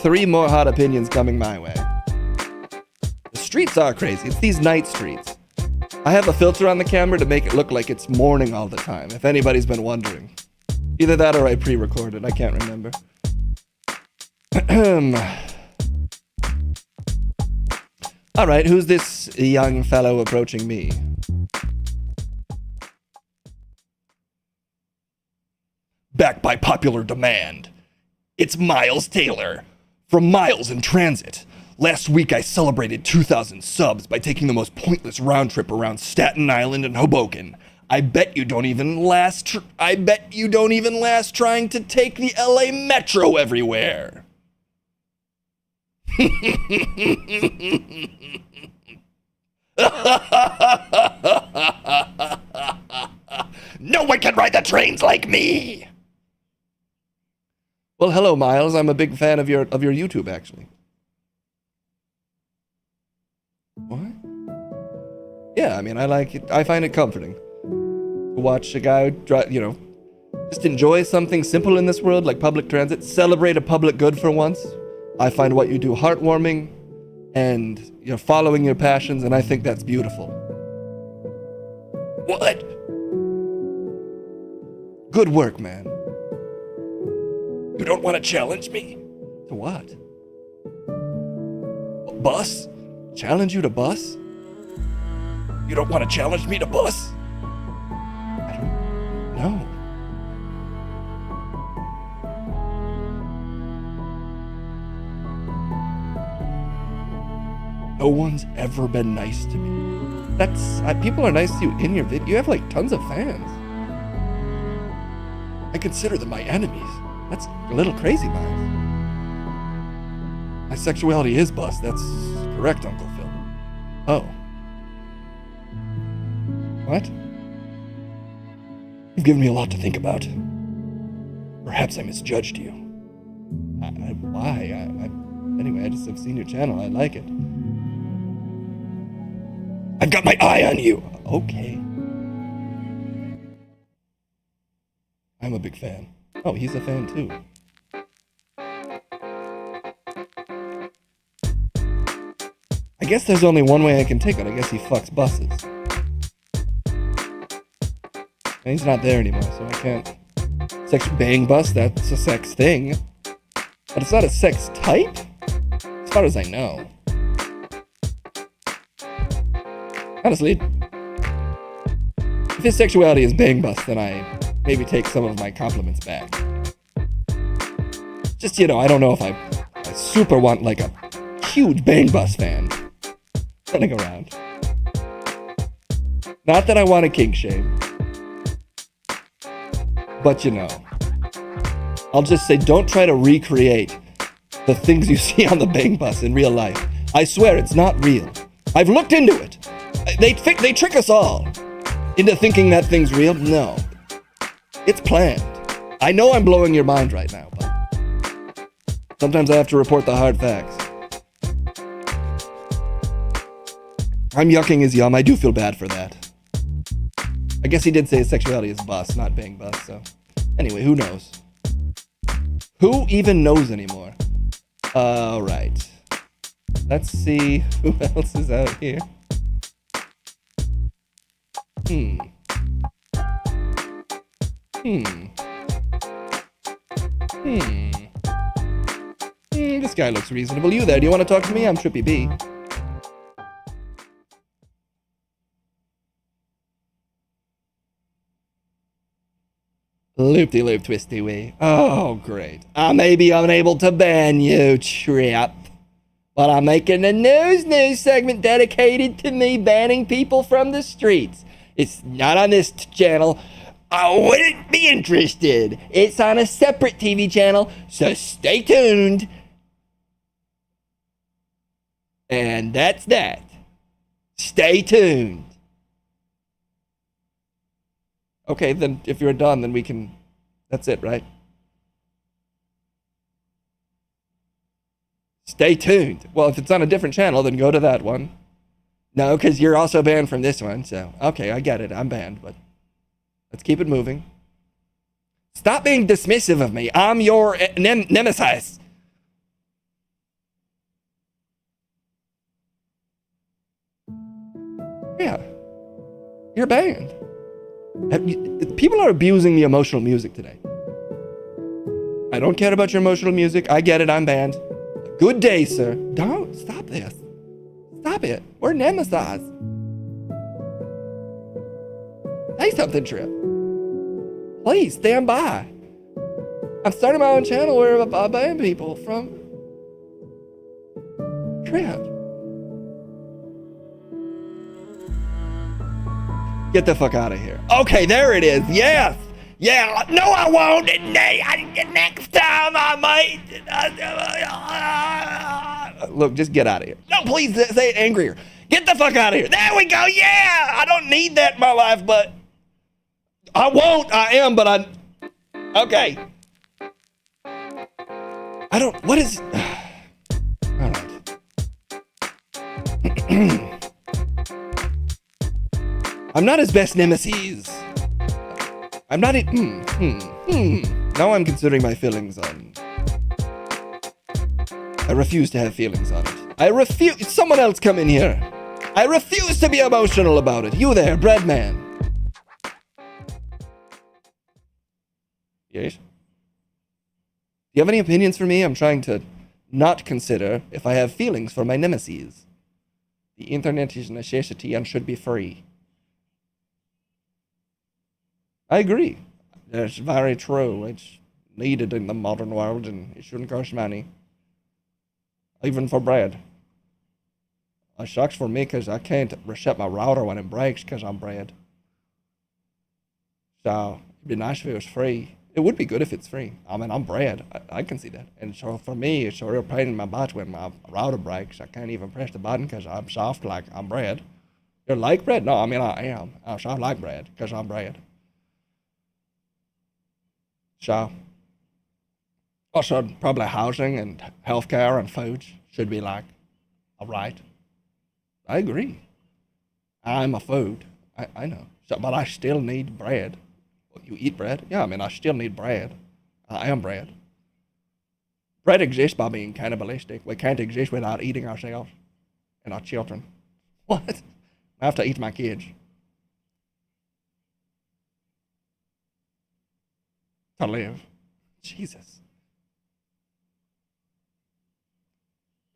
3 more hot opinions coming my way. The streets are crazy. It's these night streets. I have a filter on the camera to make it look like it's morning all the time, if anybody's been wondering. Either that or I pre-recorded, I can't remember. Alright, who's this young fellow approaching me? Backed by popular demand. It's Miles Taylor from Miles in Transit. Last week I celebrated 2,000 subs by taking the most pointless round trip around Staten Island and Hoboken. I bet you don't even last trying to take the LA Metro everywhere. No one can ride the trains like me. Well, hello, Miles. I'm a big fan of your YouTube, actually. What? Yeah, I mean, I like it. I find it comforting to watch a guy, just enjoy something simple in this world, like public transit. Celebrate a public good for once. I find what you do heartwarming, and you're following your passions, and I think that's beautiful. What? Good work, man. You don't want to challenge me? To what? Bus? Challenge you to bus? You don't want to challenge me to bus? I don't know. no one's ever been nice to me. That's people are nice to you in your video. You have like tons of fans. I consider them my enemies. That's a little crazy, Miles. My sexuality is bust. That's correct, Uncle Phil. Oh. What? You've given me a lot to think about. Perhaps I misjudged you. Why? Anyway, I just have seen your channel. I like it. I've got my eye on you. Okay. I'm a big fan. Oh, he's a fan too. I guess there's only one way I can take it. I guess he fucks buses. And he's not there anymore, so I can't. Sex bang bus, that's a sex thing. But it's not a sex type? As far as I know. Honestly, if his sexuality is bang bus, then I maybe take some of my compliments back. Just, you know, I don't know if I super want like a huge bang bus fan running around. Not that I want a kink shame. But you know, I'll just say don't try to recreate the things you see on the bang bus in real life. I swear it's not real. I've looked into it. They trick us all into thinking that thing's real. No. It's planned. I know I'm blowing your mind right now, but sometimes I have to report the hard facts. I'm yucking his yum. I do feel bad for that. I guess he did say his sexuality is bus, not bang bus, so. Anyway, who knows? Who even knows anymore? Alright. Let's see who else is out here. This guy looks reasonable. You there? Do you want to talk to me? I'm Trippy B. Loop-de-loop, twisty-wee. Oh, great. I may be unable to ban you, Trip, but I'm making a news segment dedicated to me banning people from the streets. It's not on this channel. I wouldn't be interested. It's on a separate TV channel, so stay tuned. And that's that. Stay tuned. Okay, then if you're done, then we can... That's it, right? Stay tuned. Well, if it's on a different channel, then go to that one. No, because you're also banned from this one, so... Okay, I get it. I'm banned, but... Let's keep it moving. Stop being dismissive of me. I'm your nemesis. Yeah. You're banned. People are abusing the emotional music today. I don't care about your emotional music. I get it. I'm banned. Good day, sir. Don't. Stop this. Stop it. We're nemesis. Say something, Trip. Please, stand by. I'm starting my own channel where I ban people from... Trip. Get the fuck out of here. Okay, there it is. Yes. Yeah. No, I won't. Next time I might... Look, just get out of here. No, please say it angrier. Get the fuck out of here. There we go. Yeah. I don't need that in my life, but... I won't. I am, but I... Okay. I don't... What is... All right. I'm not his best nemesis. I'm not... Now I'm considering my feelings on... I refuse to have feelings on it. I refuse... Someone else come in here. I refuse to be emotional about it. You there, Breadman. Yes? Do you have any opinions for me? I'm trying to not consider if I have feelings for my nemesis. The internet is a necessity and should be free. I agree. That's very true. It's needed in the modern world and it shouldn't cost money. Even for bread. It sucks for me because I can't reset my router when it breaks because I'm bread. So it'd be nice if it was free. It would be good if it's free. I mean, I'm bread. I can see that. And so for me, it's a real pain in my butt when my router breaks. I can't even press the button because I'm soft like I'm bread. You like bread? No, I mean, I am. I'm soft like bread because I'm bread. So, also probably housing and healthcare and foods should be like, all right. I agree. I'm a food. I know. So, but I still need bread. You eat bread? Yeah, I mean, I still need bread. I am bread. Bread exists by being cannibalistic. We can't exist without eating ourselves and our children. What? I have to eat my kids. To live. Jesus.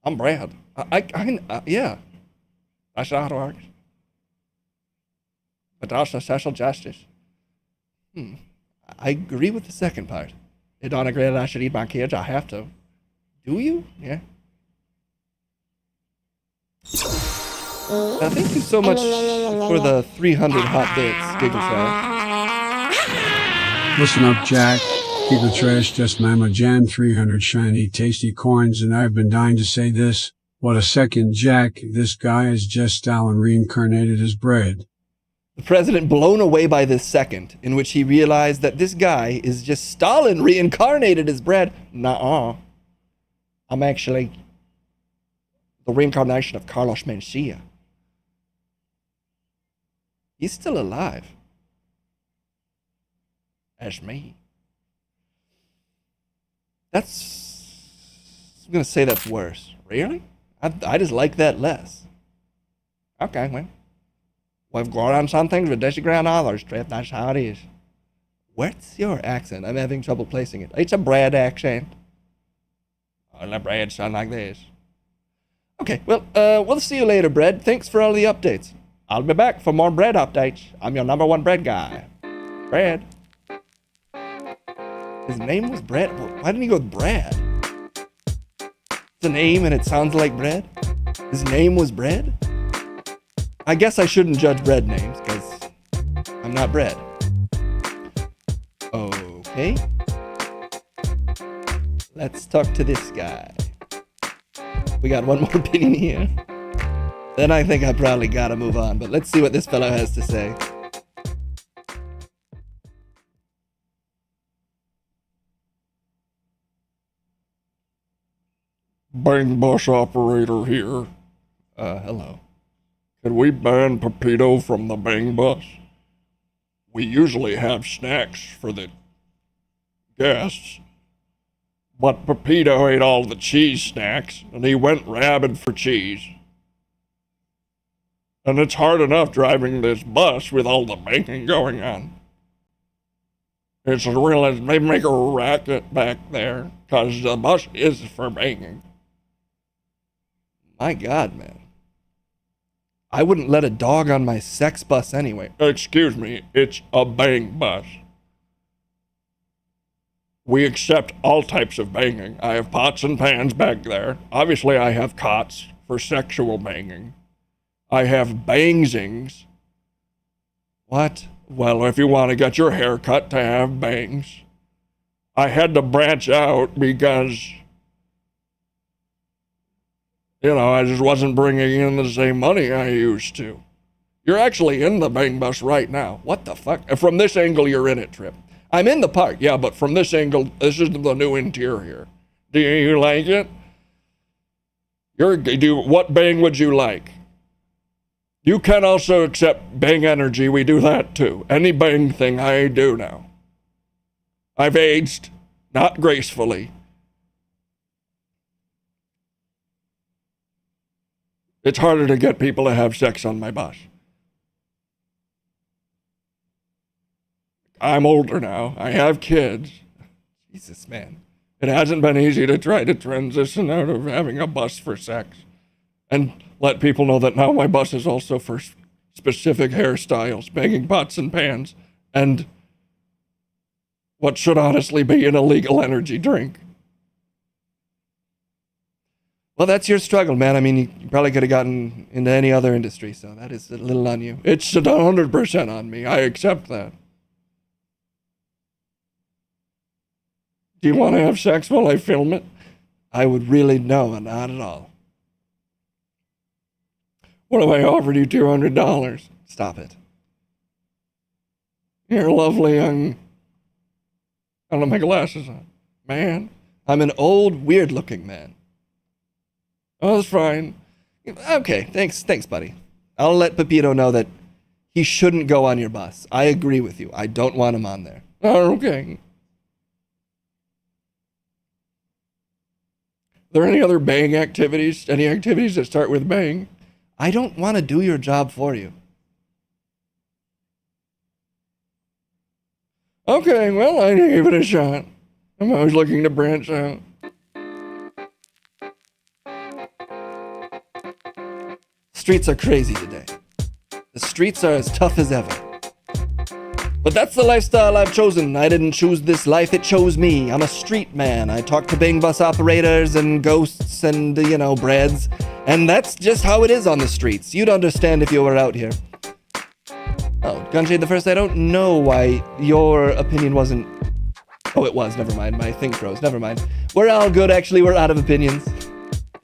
I'm bread. Yeah. That's how it works. But also social justice. I agree with the second part. I don't agree that I should eat my kids. I have to. Do you? Yeah. Thank you so much for the 300 hot bits, Giggle Listen up, Jack. Keep the trash, just Mama Jan, 300 shiny, tasty coins, and I've been dying to say this. What a second, Jack. This guy is just Stalin reincarnated as bread. The president blown away by this second, in which he realized that this guy is just Stalin reincarnated as bread. Nuh-uh. I'm actually the reincarnation of Carlos Mencia. He's still alive. As me. I'm gonna say that's worse. Really? I just like that less. Okay, well. We've gone on some things, we disagree on others, Trip. That's how it is. What's your accent? I'm having trouble placing it. It's a bread accent. Oh, the bread sound like this. Okay, well, we'll see you later, Bread. Thanks for all the updates. I'll be back for more bread updates. I'm your #1 bread guy. Bread. His name was Bread? Why didn't he go with Brad? It's a name and it sounds like bread? His name was Bread? I guess I shouldn't judge bread names, because I'm not bread. Okay. Let's talk to this guy. We got one more opinion here. Then I think I probably gotta move on, but let's see what this fellow has to say. Bang bus operator here. Hello. Can we ban Pepito from the Bang Bus? We usually have snacks for the guests, but Pepito ate all the cheese snacks, and he went rabid for cheese. And it's hard enough driving this bus with all the banging going on. It's real, they make a racket back there, because the bus is for banging. My God, man. I wouldn't let a dog on my sex bus anyway. Excuse me, it's a bang bus. We accept all types of banging. I have pots and pans back there. Obviously, I have cots for sexual banging. I have bangsings. What? Well, if you want to get your hair cut to have bangs. I had to branch out because, you know, I just wasn't bringing in the same money I used to. You're actually in the Bang Bus right now. What the fuck? From this angle, you're in it, Trip. I'm in the park, yeah, but from this angle, this is the new interior. Do you like it? What bang would you like? You can also accept bang energy. We do that too. Any bang thing I do now. I've aged, not gracefully. It's harder to get people to have sex on my bus. I'm older now. I have kids. Jesus, man. It hasn't been easy to try to transition out of having a bus for sex. And let people know that now my bus is also for specific hairstyles, banging pots and pans, and what should honestly be an illegal energy drink. Well, that's your struggle, man. I mean, you probably could have gotten into any other industry, so that is a little on you. It's 100% on me. I accept that. Do you want to have sex while I film it? I would really no, not at all. What if I offered you $200? Stop it. You're a lovely young... I don't have my glasses on. Man. I'm an old, weird-looking man. Oh, that's fine. Okay, thanks, buddy. I'll let Pepito know that he shouldn't go on your bus. I agree with you. I don't want him on there. Oh, okay. Are there any other bang activities? Any activities that start with bang? I don't want to do your job for you. Okay, well, I gave it a shot. I'm always looking to branch out. Streets are crazy today. The streets are as tough as ever. But that's the lifestyle I've chosen. I didn't choose this life, it chose me. I'm a street man. I talk to Bing bus operators and ghosts and, breads. And that's just how it is on the streets. You'd understand if you were out here. Oh, Gunshade the First, I don't know why your opinion wasn't... Oh, it was. Never mind. My thing froze. Never mind. We're all good, actually. We're out of opinions.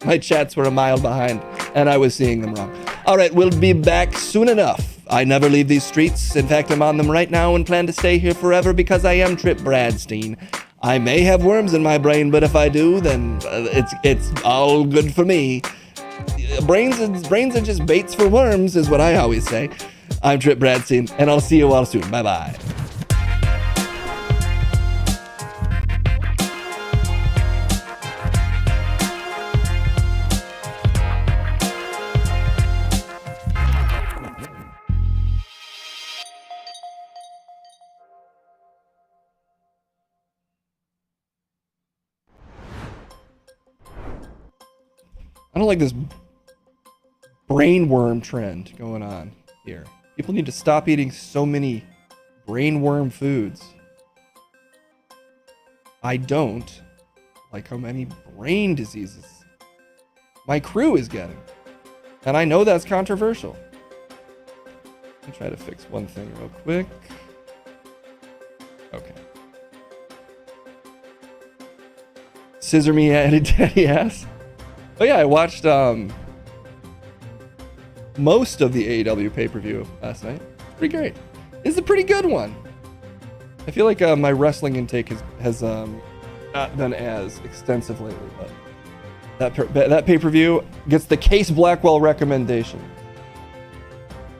My chats were a mile behind, and I was seeing them wrong. All right, we'll be back soon enough. I never leave these streets. In fact, I'm on them right now and plan to stay here forever because I am Trip Bradstein. I may have worms in my brain, but if I do, then it's all good for me. Brains are just baits for worms, is what I always say. I'm Trip Bradstein, and I'll see you all soon. Bye-bye. I don't like this brainworm trend going on here. People need to stop eating so many brainworm foods. I don't like how many brain diseases my crew is getting. And I know that's controversial. Let me try to fix one thing real quick. Okay. Scissor me daddy ass. Oh yeah, I watched most of the AEW pay-per-view last night. Pretty great. It's a pretty good one. I feel like my wrestling intake has not been as extensive lately, but that pay-per-view gets the Case Blackwell recommendation.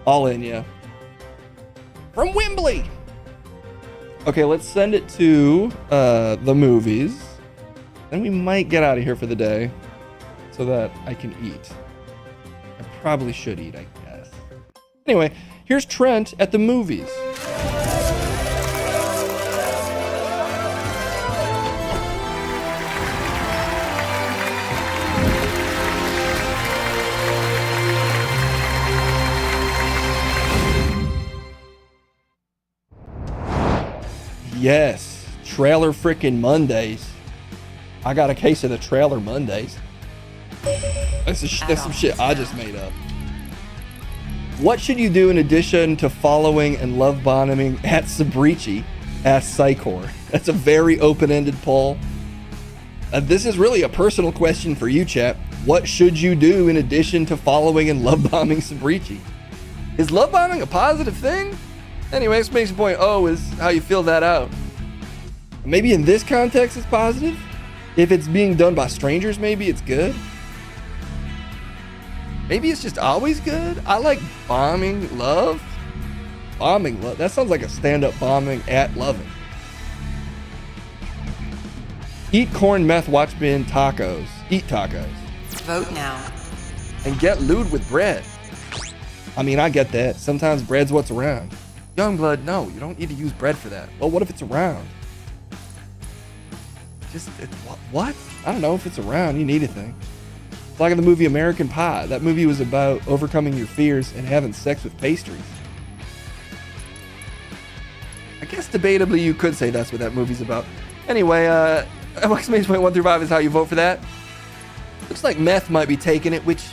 All in, yeah. From Wembley. Okay, let's send it to the movies. Then we might get out of here for the day so that I can eat. I probably should eat, I guess. Anyway, here's Trent at the movies. Yes, Trailer Frickin' Mondays. I got a case of the Trailer Mondays. That's some shit I just made up. What should you do in addition to following and love bombing at Sabrici? Asked Psychor. That's a very open-ended poll. This is really a personal question for you, chat. What should you do in addition to following and love bombing Sabrici? Is love bombing a positive thing? Anyway, exclamation point O is how you feel that out. Maybe in this context it's positive? If it's being done by strangers, maybe it's good? Maybe it's just always good? I like bombing love. Bombing love. That sounds like a stand-up bombing at loving. Eat corn, meth, watch bin, tacos. Eat tacos. Vote now. And get lewd with bread. I mean, I get that. Sometimes bread's what's around. Youngblood, no, you don't need to use bread for that. Well, what if it's around? What? I don't know if it's around. You need a thing. It's like in the movie American Pie. That movie was about overcoming your fears and having sex with pastries. I guess debatably you could say that's what that movie's about. Anyway, exclamation point 1 through 5 is how you vote for that. Looks like meth might be taking it, which,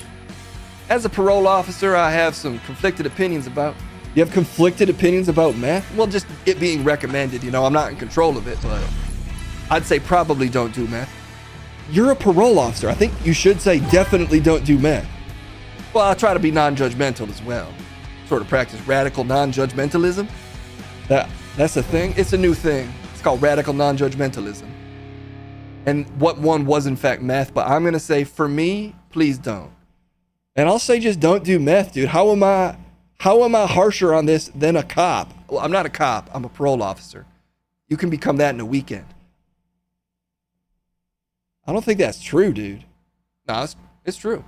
as a parole officer, I have some conflicted opinions about. You have conflicted opinions about meth? Well, just it being recommended, I'm not in control of it, but I'd say probably don't do meth. You're a parole officer. I think you should say definitely don't do meth. Well, I try to be non-judgmental as well. Sort of practice radical non-judgmentalism. That's a thing. It's a new thing. It's called radical non-judgmentalism. And what one was in fact meth, but I'm gonna say for me, please don't. And I'll say just don't do meth, dude. How am I harsher on this than a cop? Well, I'm not a cop. I'm a parole officer. You can become that in a weekend. I don't think that's true, dude. No, it's true.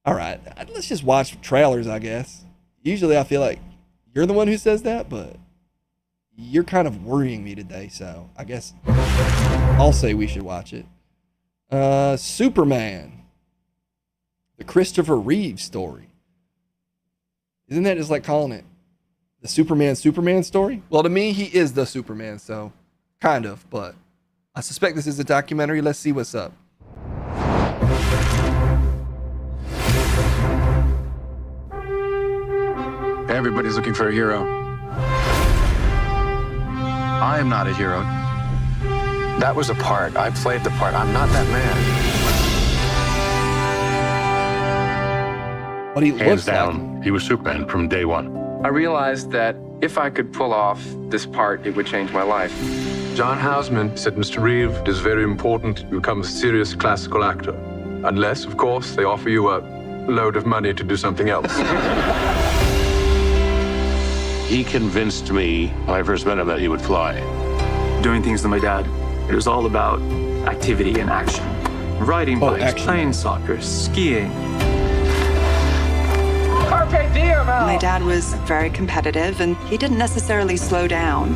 All right, let's just watch trailers, I guess. Usually I feel like you're the one who says that, but you're kind of worrying me today, so I guess I'll say we should watch it. Superman. The Christopher Reeve story. Isn't that just like calling it the Superman story? Well, to me, he is the Superman, so kind of, but I suspect this is a documentary. Let's see what's up. Everybody's looking for a hero. I am not a hero. That was a part. I played the part. I'm not that man. What he Hands looks down, like. he was Superman from day one. I realized that if I could pull off this part, it would change my life. John Houseman said, Mr. Reeve, it is very important to become a serious classical actor. Unless, of course, they offer you a load of money to do something else. He convinced me when I first met him that he would fly. Doing things with my dad, it was all about activity and action. Riding bikes, playing soccer, skiing. My dad was very competitive, and he didn't necessarily slow down.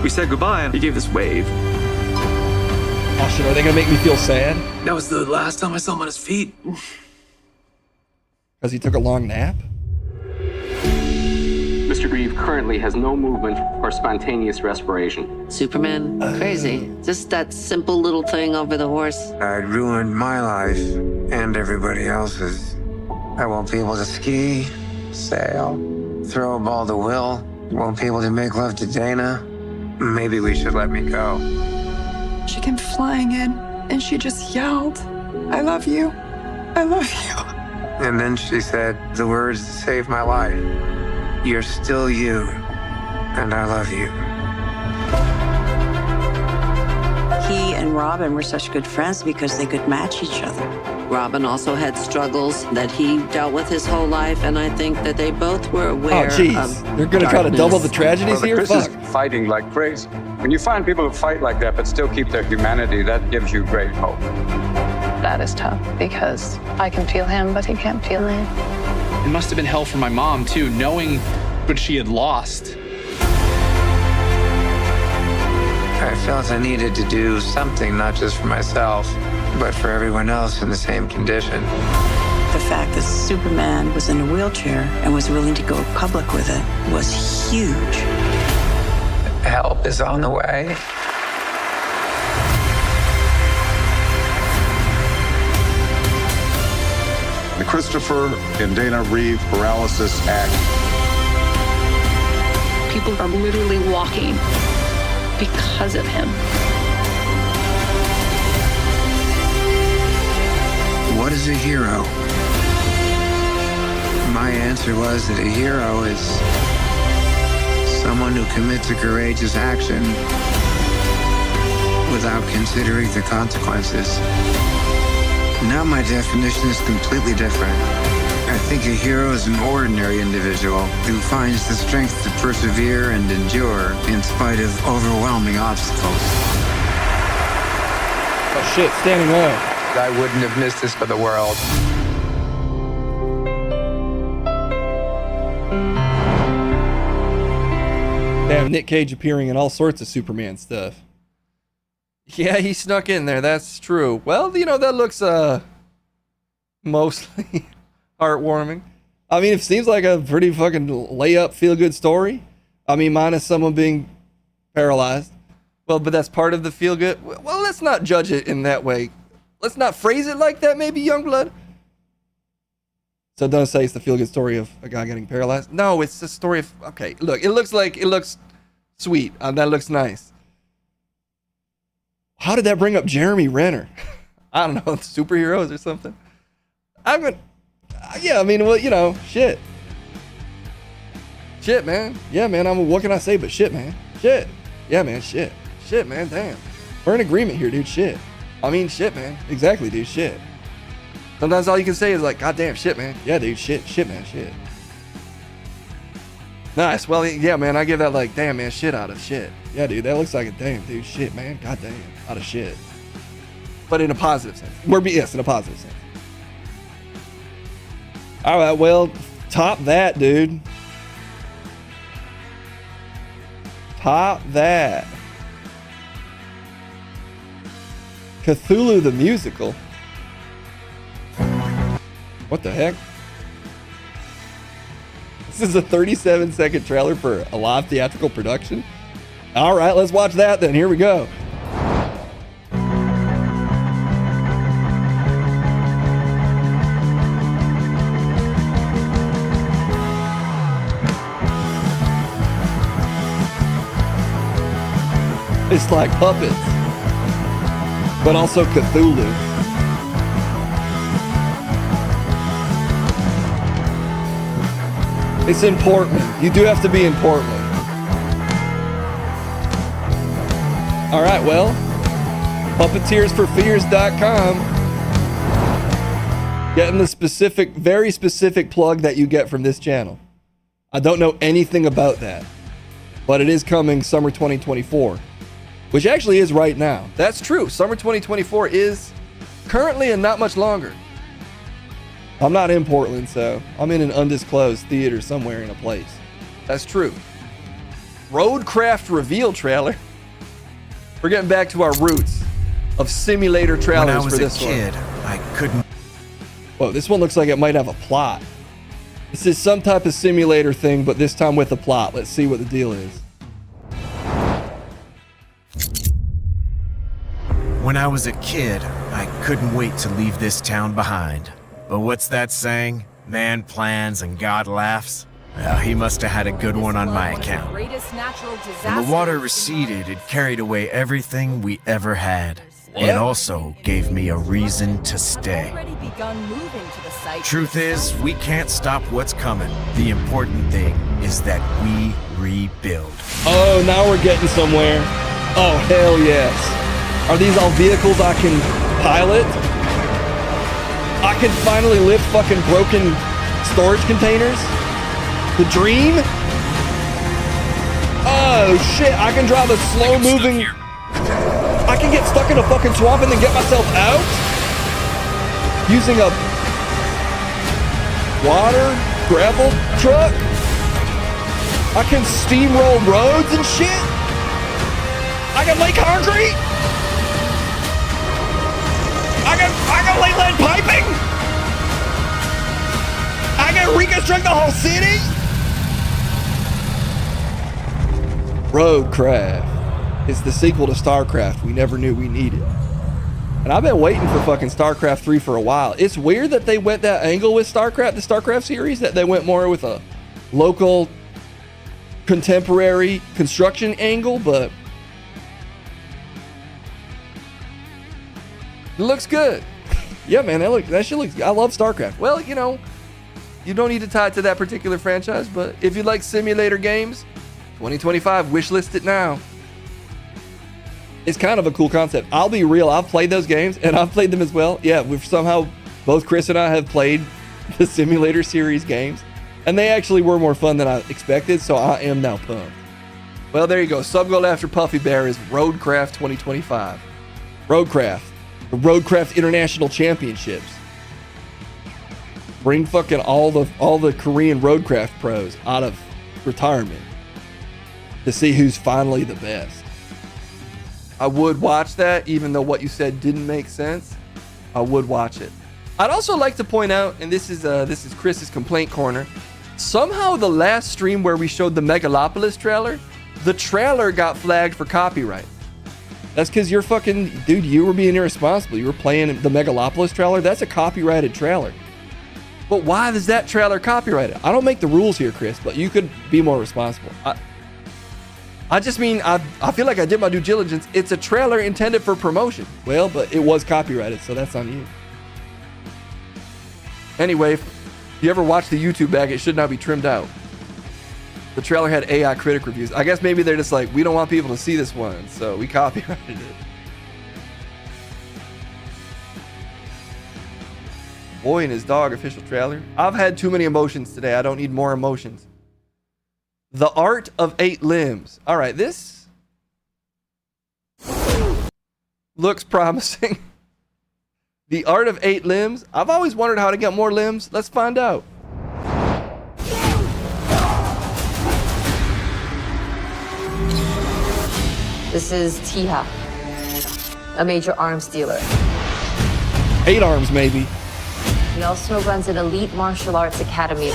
We said goodbye, and he gave this wave. Oh shit, are they gonna make me feel sad? That was the last time I saw him on his feet. Because he took a long nap? Mr. Reeve currently has no movement or spontaneous respiration. Superman? Crazy. Just that simple little thing over the horse. I'd ruined my life and everybody else's. I won't be able to ski, sail, throw a ball to Will. Won't be able to make love to Dana. Maybe we should let me go. She came flying in, and she just yelled, "I love you. I love you." And then she said the words that saved my life. You're still you, and I love you. He and Robin were such good friends because they could match each other. Robin also had struggles that he dealt with his whole life, and I think that they both were aware of They're gonna try to double the tragedies here? Chris is fighting like crazy. When you find people who fight like that but still keep their humanity, that gives you great hope. That is tough because I can feel him, but he can't feel me. It must have been hell for my mom, too, knowing what she had lost. I felt I needed to do something, not just for myself, but for everyone else in the same condition. The fact that Superman was in a wheelchair and was willing to go public with it was huge. Help is on the way. The Christopher and Dana Reeve Paralysis Act. People are literally walking because of him. What is a hero? My answer was that a hero is someone who commits a courageous action without considering the consequences. Now my definition is completely different. I think a hero is an ordinary individual who finds the strength to persevere and endure in spite of overwhelming obstacles. Oh shit, standing up. I wouldn't have missed this for the world. Damn, Nick Cage appearing in all sorts of Superman stuff. Yeah, he snuck in there, that's true. Well, that looks mostly heartwarming. I mean, it seems like a pretty fucking layup, feel-good story. I mean, minus someone being paralyzed. Well, but that's part of the feel-good. Well, let's not judge it in that way. Let's not phrase it like that, maybe, Youngblood. So don't say it's the feel-good story of a guy getting paralyzed. No, it's the story of... Okay, look, it looks sweet. That looks nice. How did that bring up Jeremy Renner? I don't know, superheroes or something. Yeah, I mean, well, you know, shit. Shit, man. Yeah, man, what can I say but shit, man? Shit. Yeah, man, shit. Shit, man, damn. We're in agreement here, dude, shit. I mean, shit, man. Exactly, dude, shit. Sometimes all you can say is like, goddamn, shit, man. Yeah, dude, shit, man, shit. Nice. Well, yeah, man, I give that like, damn, man, shit out of shit. Yeah, dude, that looks like a damn, dude, shit, man, goddamn, out of shit. But in a positive sense. Yes, in a positive sense. All right, well, top that, dude. Top that. Cthulhu the Musical. What the heck? This is a 37-second trailer for a live theatrical production? All right, let's watch that then. Here we go. It's like puppets, but also Cthulhu. It's in Portland. You do have to be in Portland. All right, well, puppeteersforfears.com. Getting the specific, very specific plug that you get from this channel. I don't know anything about that, but it is coming summer 2024. Which actually is right now. That's true. Summer 2024 is currently and not much longer. I'm not in Portland, so I'm in an undisclosed theater somewhere in a place. That's true. Roadcraft reveal trailer. We're getting back to our roots of simulator trailers for this one. When I was a kid, I couldn't... Whoa, this one looks like it might have a plot. This is some type of simulator thing, but this time with a plot. Let's see what the deal is. When I was a kid, I couldn't wait to leave this town behind. But what's that saying? Man plans and God laughs? Well, he must have had a good one on my account. When the water receded, it carried away everything we ever had. It also gave me a reason to stay. Truth is, we can't stop what's coming. The important thing is that we rebuild. Oh, now we're getting somewhere. Oh, hell yes. Are these all vehicles I can pilot? I can finally lift fucking broken storage containers? The dream? Oh shit, I can drive a slow moving... I can get stuck in a fucking swamp and then get myself out? Using a water gravel truck? I can steamroll roads and shit? I can lay concrete? I can lay lead piping? I can reconstruct the whole city? Roadcraft is the sequel to StarCraft we never knew we needed. And I've been waiting for fucking StarCraft 3 for a while. It's weird that they went that angle with StarCraft, the StarCraft series, that they went more with a local contemporary construction angle, but it looks good. Yeah, man, that shit looks good. I love StarCraft. Well, you know, you don't need to tie it to that particular franchise, but if you like simulator games, 2025, wishlist it now. It's kind of a cool concept. I'll be real, I've played those games, and I've played them as well. Yeah, we've somehow, both Chris and I have played the simulator series games, and they actually were more fun than I expected, so I am now pumped. Well, there you go. Sub-goal after Puffy Bear is Roadcraft 2025. Roadcraft. The Roadcraft International Championships. Bring fucking all the Korean Roadcraft pros out of retirement to see who's finally the best. I would watch that, even though what you said didn't make sense. I would watch it. I'd also like to point out, and this is Chris's complaint corner. Somehow the last stream where we showed the Megalopolis trailer, the trailer got flagged for copyright. That's because you're fucking, dude, you were being irresponsible. You were playing the Megalopolis trailer. That's a copyrighted trailer. But why is that trailer copyrighted? I don't make the rules here, Chris, but you could be more responsible. I just mean, I feel like I did my due diligence. It's a trailer intended for promotion. Well, but it was copyrighted, so that's on you. Anyway, if you ever watch the YouTube bag, it should now be trimmed out. The trailer had AI critic reviews. I guess maybe they're just like, we don't want people to see this one, so we copyrighted it. Boy and his dog official trailer. I've had too many emotions today. I don't need more emotions. The Art of 8 Limbs. All right, this looks promising. The Art of 8 Limbs. I've always wondered how to get more limbs. Let's find out. This is Tiha, a major arms dealer. 8 arms, maybe. He also runs an elite martial arts academy.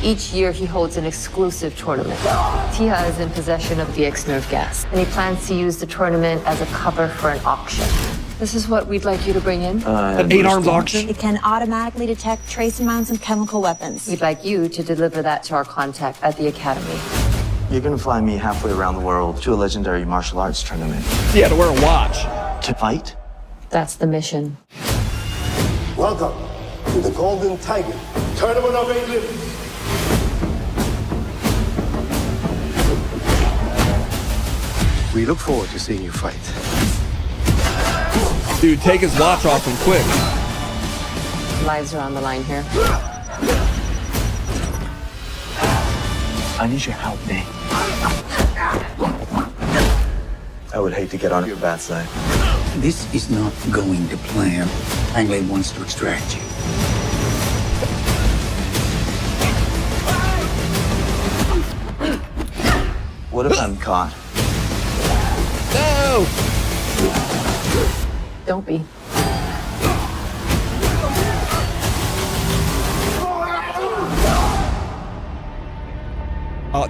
Each year, he holds an exclusive tournament. Tiha is in possession of the X-Nerve gas, and he plans to use the tournament as a cover for an auction. This is what we'd like you to bring in. An 8 arms auction? It can automatically detect trace amounts of chemical weapons. We'd like you to deliver that to our contact at the academy. You're gonna fly me halfway around the world to a legendary martial arts tournament. You had to wear a watch. To fight? That's the mission. Welcome to the Golden Tiger Tournament of 8 Limbs. We look forward to seeing you fight. Dude, take his watch off him quick. Lives are on the line here. I need your help, Nate. I would hate to get on your bad side. This is not going to plan. Angley wants to extract you. What if I'm caught? No! Don't be.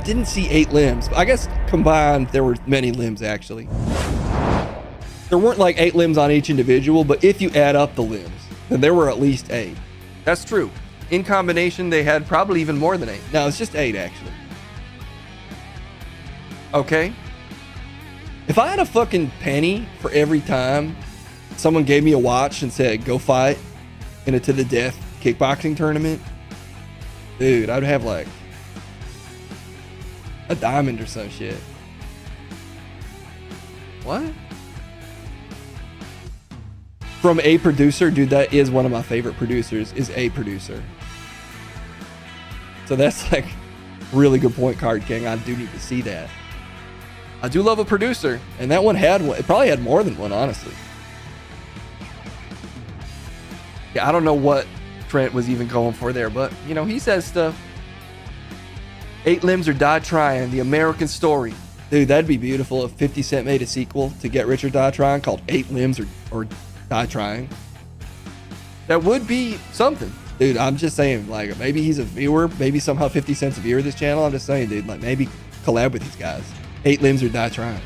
Didn't see 8 limbs. I guess combined, there were many limbs, actually. There weren't like 8 limbs on each individual, but if you add up the limbs, then there were at least 8. That's true. In combination, they had probably even more than 8. No, it's just 8, actually. Okay. If I had a fucking penny for every time someone gave me a watch and said, go fight in a to the death kickboxing tournament, dude, I'd have like a diamond or some shit. What? From a producer, dude, that is one of my favorite producers, is a producer. So that's like really good point, Card King. I do need to see that. I do love a producer, and that one had one. It probably had more than one, honestly. Yeah, I don't know what Trent was even going for there, but you know, he says stuff. 8 Limbs or Die Trying, the American story. Dude, that'd be beautiful if 50 Cent made a sequel to Get Rich or Die Trying called 8 Limbs or Die Trying. That would be something. Dude, I'm just saying, like, maybe he's a viewer. Maybe somehow 50 Cent's a viewer of this channel. I'm just saying, dude, like, maybe collab with these guys. 8 Limbs or Die Trying.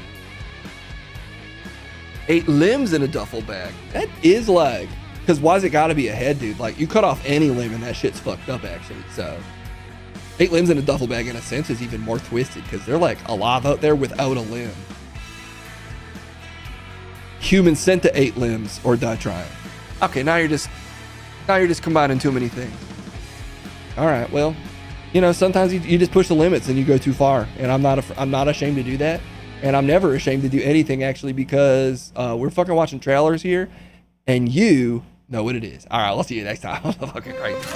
8 limbs in a duffel bag. That is like, because why's it gotta be a head, dude? Like, you cut off any limb and that shit's fucked up, actually. So 8 limbs in a duffel bag, in a sense, is even more twisted because they're like alive out there without a limb. Human sent to 8 limbs or Die Trying. Okay, now you're just combining too many things. All right, well, you know, sometimes you just push the limits and you go too far, and I'm not ashamed to do that, and I'm never ashamed to do anything, actually, because we're fucking watching trailers here, and you know what it is. All right, we'll see you next time. I'm fucking crazy.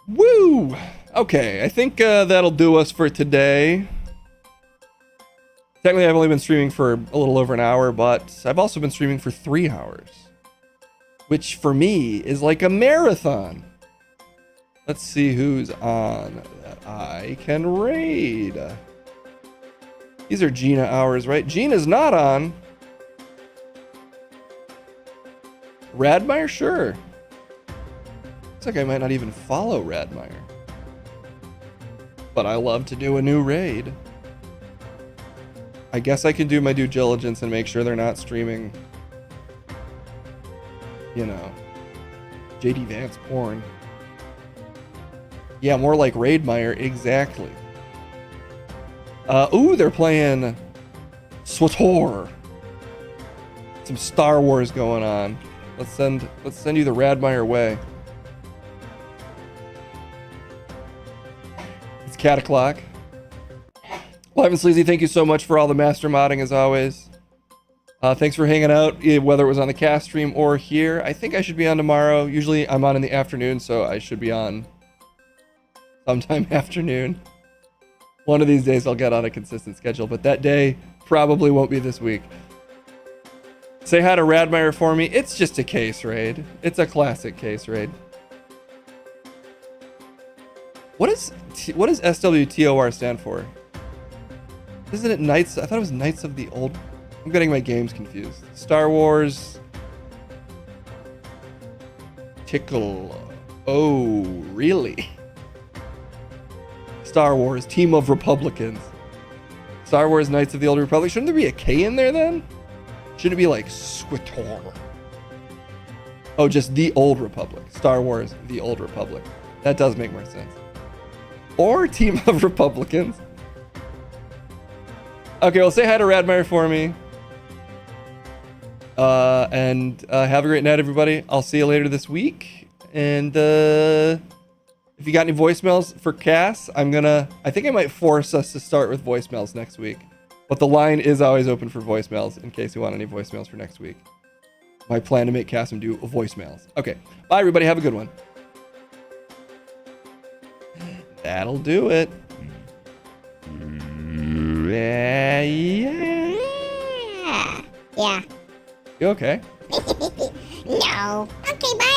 Woo! Okay, I think that'll do us for today. Technically, I've only been streaming for a little over an hour, but I've also been streaming for 3 hours, which for me is like a marathon. Let's see who's on that I can raid. These are Gina hours, right? Gina's not on. Radmeyer? Sure. Looks like I might not even follow Radmeyer. But I love to do a new raid. I guess I can do my due diligence and make sure they're not streaming, you know, JD Vance porn. Yeah, more like Raidmeyer, exactly. Ooh, they're playing SWTOR. Some Star Wars going on. Let's send you the Radmeyer way. It's cat o'clock. Live and Sleazy, thank you so much for all the master modding as always. Thanks for hanging out, whether it was on the cast stream or here. I think I should be on tomorrow. Usually I'm on in the afternoon, so I should be on sometime afternoon. One of these days I'll get on a consistent schedule, but that day probably won't be this week. Say hi to Radmeyer for me. It's just a case raid. It's a classic case raid. What does SWTOR stand for? Isn't it Knights? I thought it was Knights of the Old. I'm getting my games confused. Star Wars. Tickle. Oh, really? Star Wars, Team of Republicans. Star Wars Knights of the Old Republic. Shouldn't there be a K in there then? Shouldn't it be like SWTOR? Oh, just the Old Republic. Star Wars, the Old Republic. That does make more sense. Or Team of Republicans. Okay, well, say hi to Radmeyer for me. And have a great night, everybody. I'll see you later this week. And if you got any voicemails for Cass, I think I might force us to start with voicemails next week. But the line is always open for voicemails in case you want any voicemails for next week. My plan to make Cassim do voicemails. Okay, bye everybody. Have a good one. That'll do it. Yeah. Yeah. You okay? No. Okay, bye.